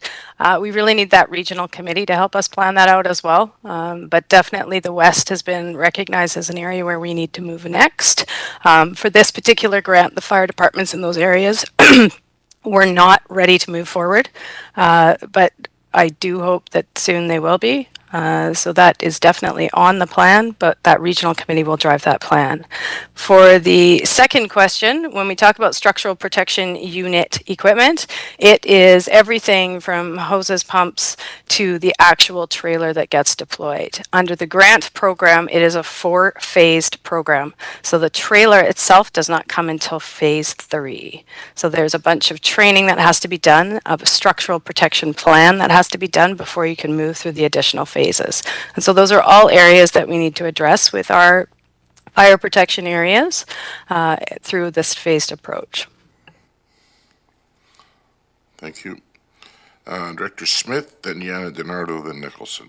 We really need that regional committee to help us plan that out as well. But definitely the West has been recognized as an area where we need to move next. For this particular grant, the fire departments in those areas were not ready to move forward. But I do hope that soon they will be. So that is definitely on the plan, but that regional committee will drive that plan. For the second question, when we talk about structural protection unit equipment, it is everything from hoses, pumps, to the actual trailer that gets deployed. Under the grant program, it is a 4-phased program. So the trailer itself does not come until phase 3. So there's a bunch of training that has to be done, of a structural protection plan that has to be done before you can move through the additional phases. And so those are all areas that we need to address with our fire protection areas through this phased approach. Thank you. Director Smith, then Yana DiNardo, then Nicholson.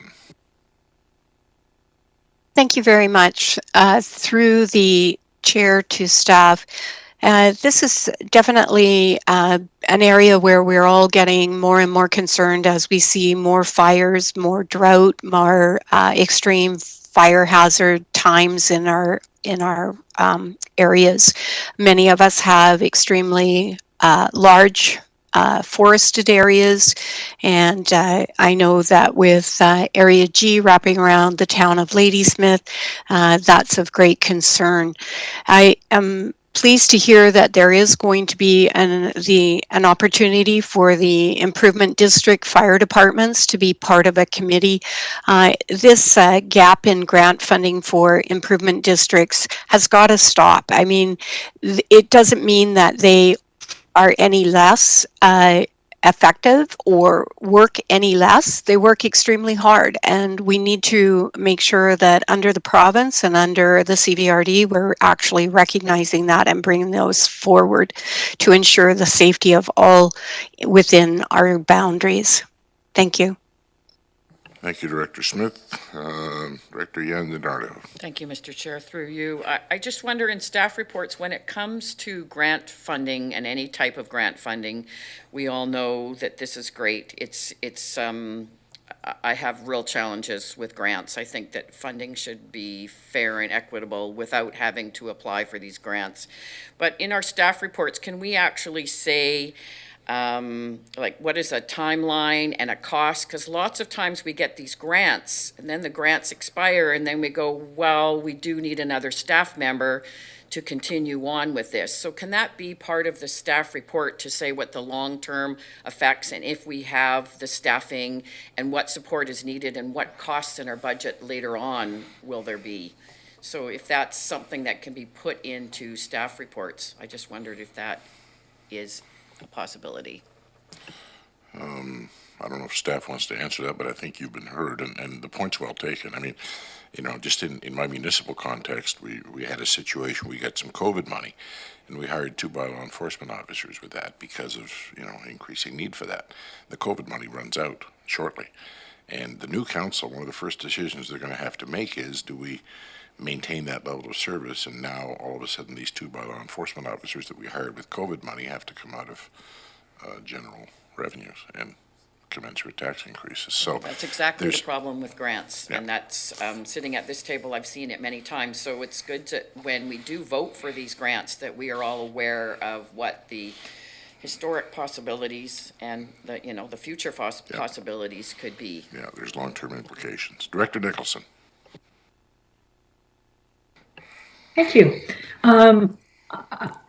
Thank you very much. Through the chair to staff, this is definitely an area where we're all getting more and more concerned as we see more fires, more drought, more extreme fire hazard times in our areas. Many of us have extremely large forested areas, and I know that with Area G wrapping around the town of Ladysmith, that's of great concern. I am pleased to hear that there is going to be an opportunity for the improvement district fire departments to be part of a committee. This gap in grant funding for improvement districts has got to stop. I mean, it doesn't mean that they are any less effective or work any less. They work extremely hard, and we need to make sure that under the province and under the CVRD, we're actually recognizing that and bringing those forward to ensure the safety of all within our boundaries. Thank you. Thank you, Director Smith. Director Yana DiNardo. Thank you, Mr. Chair. Through you, I just wonder in staff reports, when it comes to grant funding and any type of grant funding, we all know that this is great. I have real challenges with grants. I think that funding should be fair and equitable without having to apply for these grants. But in our staff reports, can we actually say, like, what is a timeline and a cost? Because lots of times we get these grants and then the grants expire and then we go, well, we do need another staff member to continue on with this. So can that be part of the staff report to say what the long-term effects and if we have the staffing and what support is needed and what costs in our budget later on will there be? So if that's something that can be put into staff reports, I just wondered if that is a possibility. I don't know if staff wants to answer that, but I think you've been heard, and the point's well taken. I mean, just in my municipal context, we had a situation, we got some COVID money, and we hired 2 bylaw enforcement officers with that because of, increasing need for that. The COVID money runs out shortly. And the new council, one of the first decisions they're going to have to make is, do we maintain that level of service? And now, all of a sudden, these 2 bylaw enforcement officers that we hired with COVID money have to come out of general revenues and commensurate tax increases. So That's exactly the there's- problem with grants, and that's, sitting at this table, I've seen it many times, so it's good to, when we do vote for these grants, that we are all aware of what the historic possibilities and the, you know, the future possibilities could be. Yeah, there's long-term implications. Director Nicholson. Thank you.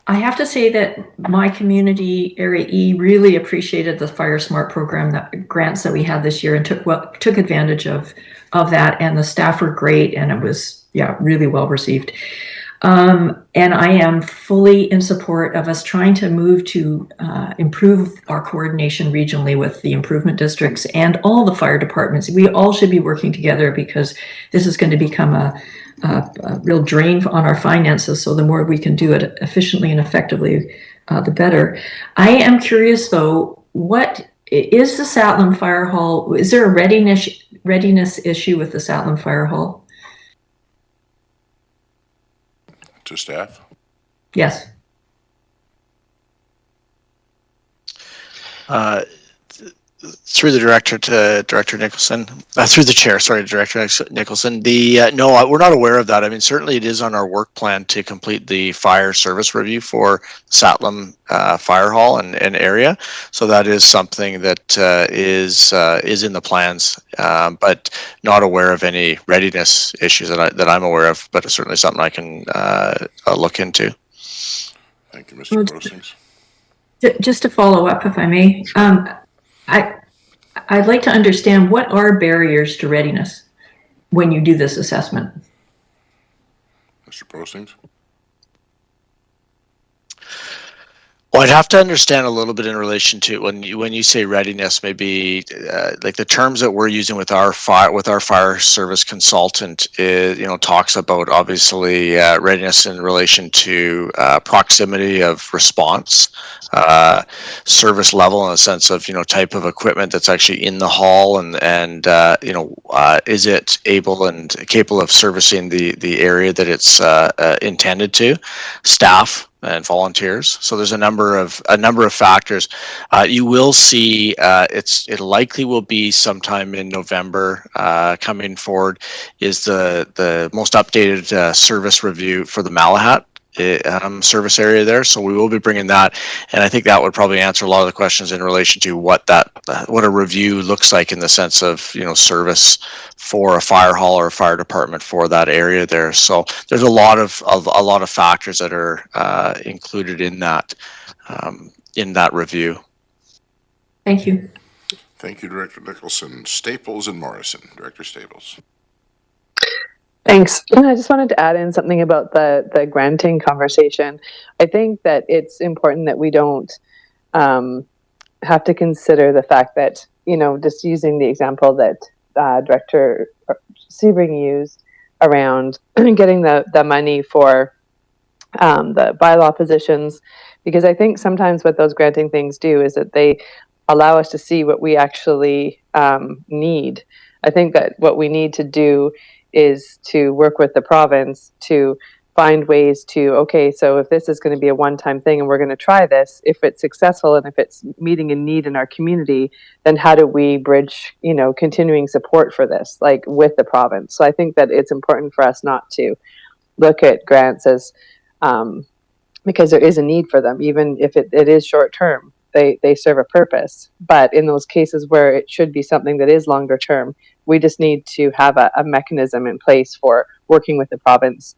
I have to say that my community, Area E, really appreciated the Fire Smart program, that grants that we had this year, and took advantage of that. And the staff were great, and it was, yeah, really well received. And I am fully in support of us trying to move to improve our coordination regionally with the improvement districts and all the fire departments. We all should be working together, because this is going to become a real drain on our finances. So the more we can do it efficiently and effectively, the better. I am curious, though, what is the Satlam Fire Hall? Is there a readiness issue with the Satlam Fire Hall? To staff. Yes. Through the director to Director Nicholson, through the chair, sorry, Director Nicholson. No, we're not aware of that. I mean, certainly it is on our work plan to complete the fire service review for Satlam Fire Hall and area. So that is something that is in the plans, but not aware of any readiness issues that I'm aware of. But it's certainly something I can look into. Thank you, Mr. Postings. Just to follow up, if I may, I'd like to understand, what are barriers to readiness when you do this assessment? Mr. Postings. Well, I'd have to understand a little bit in relation to when you say readiness, maybe like the terms that we're using with our fire service consultant is, talks about obviously readiness in relation to proximity of response, service level in the sense of type of equipment that's actually in the hall, and is it able and capable of servicing the area that it's intended to, staff and volunteers. So there's a number of factors. You will see it likely will be sometime in November coming forward is the most updated service review for the Malahat service area there. So we will be bringing that, and I think that would probably answer a lot of the questions in relation to what a review looks like in the sense of service for a fire hall or a fire department for that area there. So there's a lot of factors that are included in that review. Thank you. Thank you, Director Nicholson. Staples and Morrison. Director Staples. Thanks. I just wanted to add in something about the granting conversation. I think that it's important that we don't have to consider the fact that, just using the example that Director Sebring used around getting the money for the bylaw positions, because I think sometimes what those granting things do is that they allow us to see what we actually need. I think that what we need to do is to work with the province to find ways to, okay, so if this is going to be a one-time thing and we're going to try this, if it's successful and if it's meeting a need in our community, then how do we bridge, continuing support for this, like with the province? So I think that it's important for us not to look at grants as, because there is a need for them, even if it is short-term. They serve a purpose. But in those cases where it should be something that is longer term, we just need to have a mechanism in place for working with the province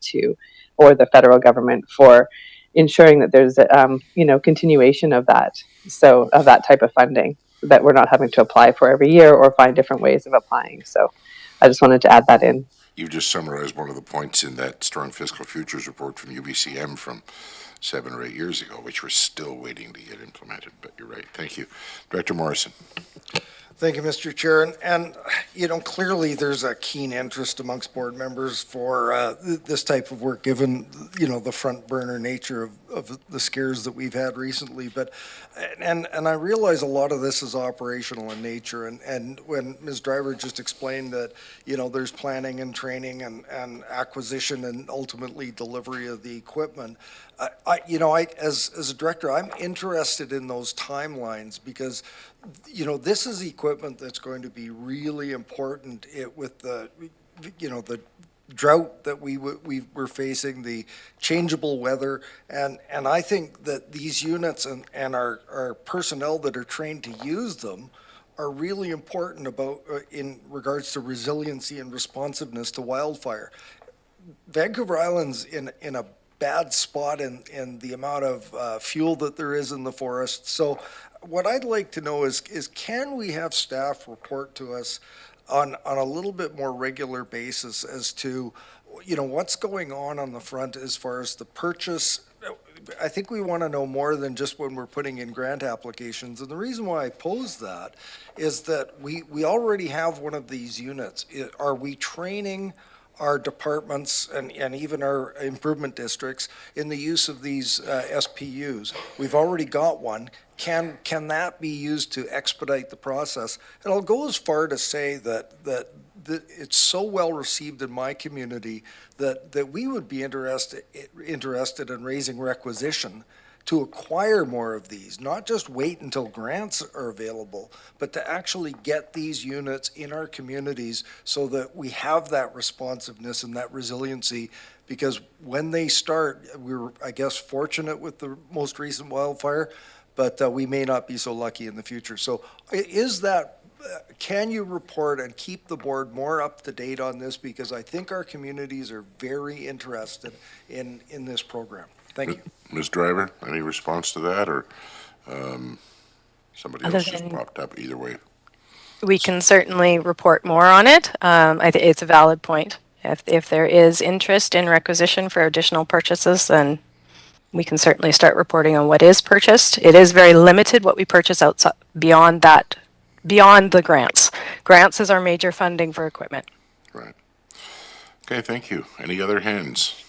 or the federal government for ensuring that there's continuation of that. So of that type of funding that we're not having to apply for every year or find different ways of applying. So I just wanted to add that in. You just summarized one of the points in that Strong Fiscal Futures report from UBCM from 7 or 8 years ago, which we're still waiting to get implemented, but you're right. Thank you. Director Morrison. Thank you, Mr. Chair. And clearly there's a keen interest amongst board members for this type of work, given, the front burner nature of the scares that we've had recently. But, and I realize a lot of this is operational in nature. And when Ms. Driver just explained that, there's planning and training and acquisition and ultimately delivery of the equipment, as a director, I'm interested in those timelines, because this is equipment that's going to be really important with the drought that we're facing, the changeable weather, and I think that these units and our personnel that are trained to use them are really important about in regards to resiliency and responsiveness to wildfire. Vancouver Island's in a bad spot in the amount of fuel that there is in the forest. So what I'd like to know is can we have staff report to us on a little bit more regular basis as to, what's going on the front as far as the purchase? I think we want to know more than just when we're putting in grant applications. And the reason why I pose that is that we already have one of these units. Are we training our departments and even our improvement districts in the use of these SPUs? We've already got one. Can that be used to expedite the process? And I'll go as far to say that it's so well received in my community that we would be interested in raising requisition to acquire more of these, not just wait until grants are available, but to actually get these units in our communities so that we have that responsiveness and that resiliency. Because when they start, we were, I guess, fortunate with the most recent wildfire, but we may not be so lucky in the future. So can you report and keep the board more up to date on this? Because I think our communities are very interested in this program. Thank you. Ms. Driver, any response to that, or somebody Other else just than- popped up? Either way. We can certainly report more on it. I think it's a valid point. If there is interest in requisition for additional purchases, then we can certainly start reporting on what is purchased. It is very limited what we purchase outside beyond the grants. Grants is our major funding for equipment. Right. Okay, thank you. Any other hands?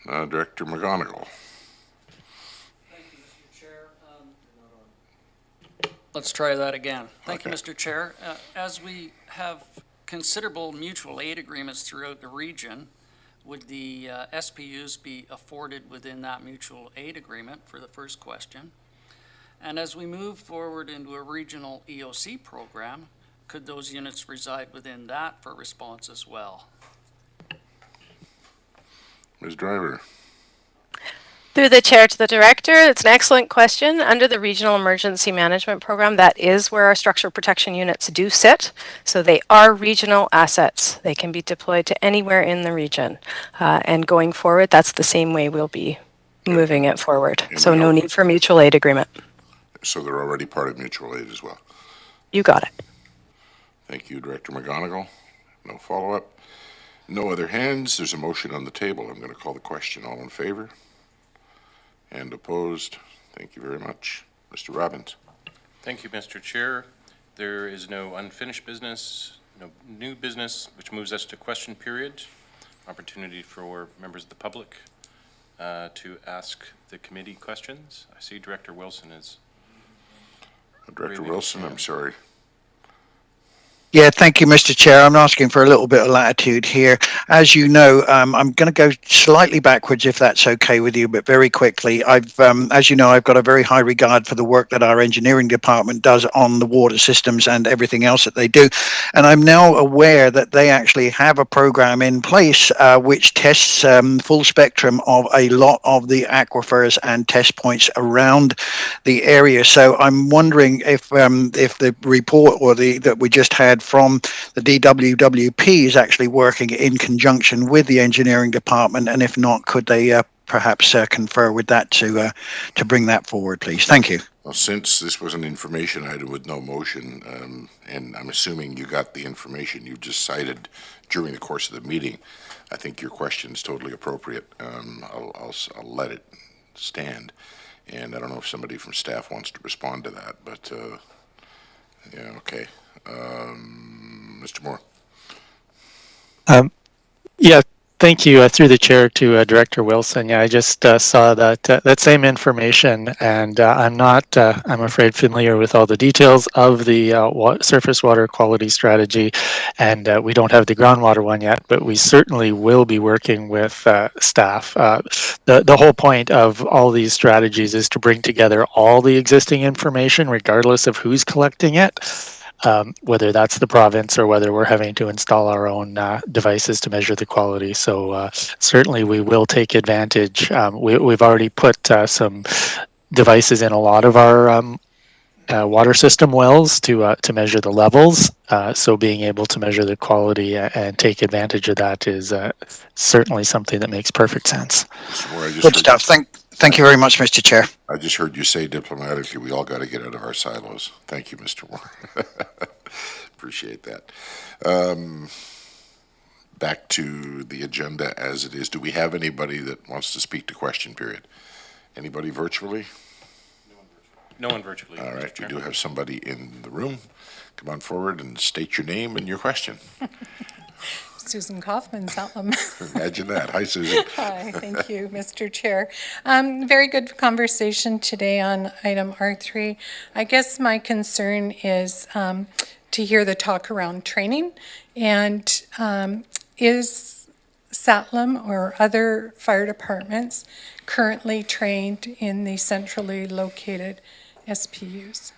Director McGonigal. Let's try that again. Thank you, Okay. Mr. Chair. As we have considerable mutual aid agreements throughout the region, would the SPUs be afforded within that mutual aid agreement, for the first question? And as we move forward into a regional EOC program, could those units reside within that for response as well? Ms. Driver. Through the chair to the director, it's an excellent question. Under the Regional Emergency Management Program, that is where our structural protection units do sit. So they are regional assets. They can be deployed to anywhere in the region. And going forward, that's the same way we'll be moving it forward. So no need for mutual aid agreement. So they're already part of mutual aid as well. You got it. Thank you, Director McGonigal. No follow-up. No other hands. There's a motion on the table. I'm going to call the question. All in favor? And opposed? Thank you very much. Mr. Robbins. Thank you, Mr. Chair. There is no unfinished business, no new business, which moves us to question period. Opportunity for members of the public to ask the committee questions. I see Director Wilson is. Director Wilson, I'm sorry. Yeah, thank you, Mr. Chair. I'm asking for a little bit of latitude here. As you know, I'm going to go slightly backwards if that's okay with you, but very quickly. As you know, I've got a very high regard for the work that our engineering department does on the water systems and everything else that they do. And I'm now aware that they actually have a program in place which tests full spectrum of a lot of the aquifers and test points around the area. So I'm wondering if the report or that we just had from the DWWP is actually working in conjunction with the engineering department, and if not, could they perhaps confer with that to bring that forward, please? Thank you. Well, since this was an information item with no motion, and I'm assuming you got the information you just cited during the course of the meeting, I think your question is totally appropriate. I'll let it stand, and I don't know if somebody from staff wants to respond to that, but yeah, okay. Mr. Moore. Yeah, Thank you. Through the chair to Director Wilson. Yeah, I just saw that same information, and I'm not, I'm afraid, familiar with all the details of the surface water quality strategy, and we don't have the groundwater one yet, but we certainly will be working with staff. The whole point of all these strategies is to bring together all the existing information, regardless of who's collecting it. Whether that's the province or whether we're having to install our own devices to measure the quality. So certainly we will take advantage. We've already put some devices in a lot of our water system wells to measure the levels. So being able to measure the quality and take advantage of that is certainly something that makes perfect sense. Good stuff. Thank you very much, Mr. Chair. I just heard you say diplomatically, we all got to get out of our silos. Thank you, Mr. Moore. Appreciate that. Back to the agenda as it is. Do we have anybody that wants to speak to question period? Anybody virtually? No one virtually. All right, we do have somebody in the room. Come on forward and state your name and your question. Susan Kaufman, Salem. Imagine that. Hi, Susan. Hi, thank you, Mr. Chair. Very good conversation today on item R3. I guess my concern is to hear the talk around training. And is Salem or other fire departments currently trained in the centrally located SPUs?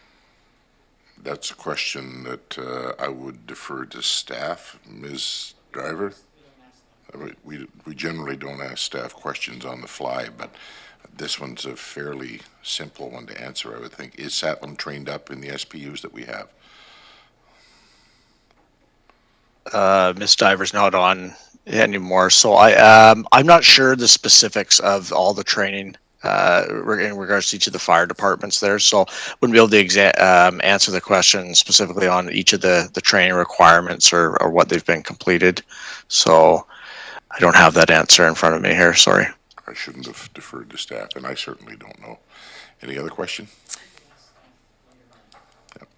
That's a question that I would defer to staff. Ms. Driver? We generally don't ask staff questions on the fly, but this one's a fairly simple one to answer, I would think. Is Salem trained up in the SPUs that we have? Ms. Diver's not on anymore, so I'm not sure the specifics of all the training in regards to each of the fire departments there, so wouldn't be able to answer the question specifically on each of the training requirements or what they've been completed. So I don't have that answer in front of me here, sorry. I shouldn't have deferred to staff, and I certainly don't know. Any other question? Yep.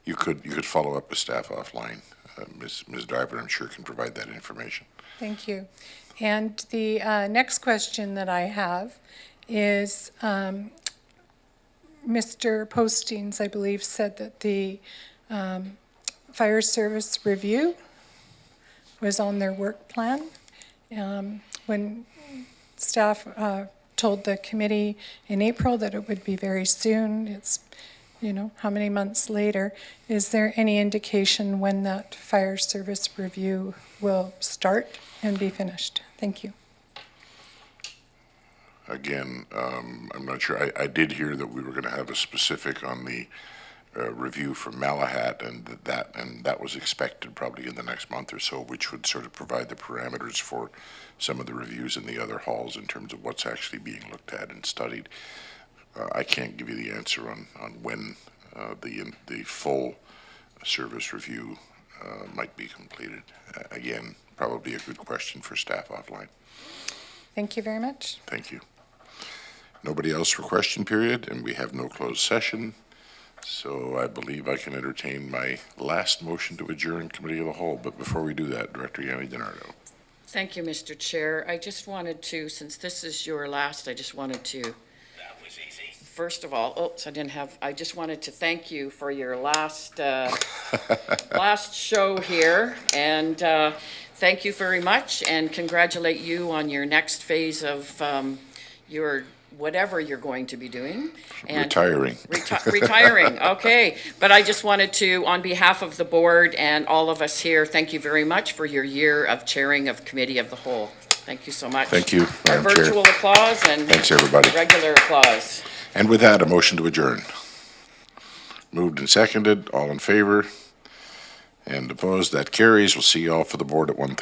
You could follow up with staff offline. Ms. Driver, I'm sure, can provide that information. Thank you. And the next question that I have is Mr. Postings, I believe, said that the fire service review was on their work plan. When staff told the committee in April that it would be very soon, it's, you know, how many months later, is there any indication when that fire service review will start and be finished? Thank you. Again, I'm not sure. I did hear that we were going to have a specific on the review from Malahat, and that was expected probably in the next month or so, which would sort of provide the parameters for some of the reviews in the other halls in terms of what's actually being looked at and studied. I can't give you the answer on when the full service review might be completed. Again, probably a good question for staff offline. Thank you very much. Thank you. Nobody else for question period, and we have no closed session. So I believe I can entertain my last motion to adjourn Committee of the Whole. But before we do that, Director Yanni DiNardo. Thank you, Mr. Chair. I just wanted to, since this is your last, I just wanted to, first of all, I just wanted to thank you for your last, last show here. And thank you very much and congratulate you on your next phase of your whatever you're going to be doing. And retiring. Retiring, okay. But I just wanted to, on behalf of the board and all of us here, thank you very much for your year of chairing of Committee of the Whole. Thank you so much. Thank you, Our Madam Chair. virtual applause and Thanks, everybody. regular applause. And with that, a motion to adjourn. Moved and seconded. All in favor? And opposed? That carries. We'll see you all for the board at 1:30.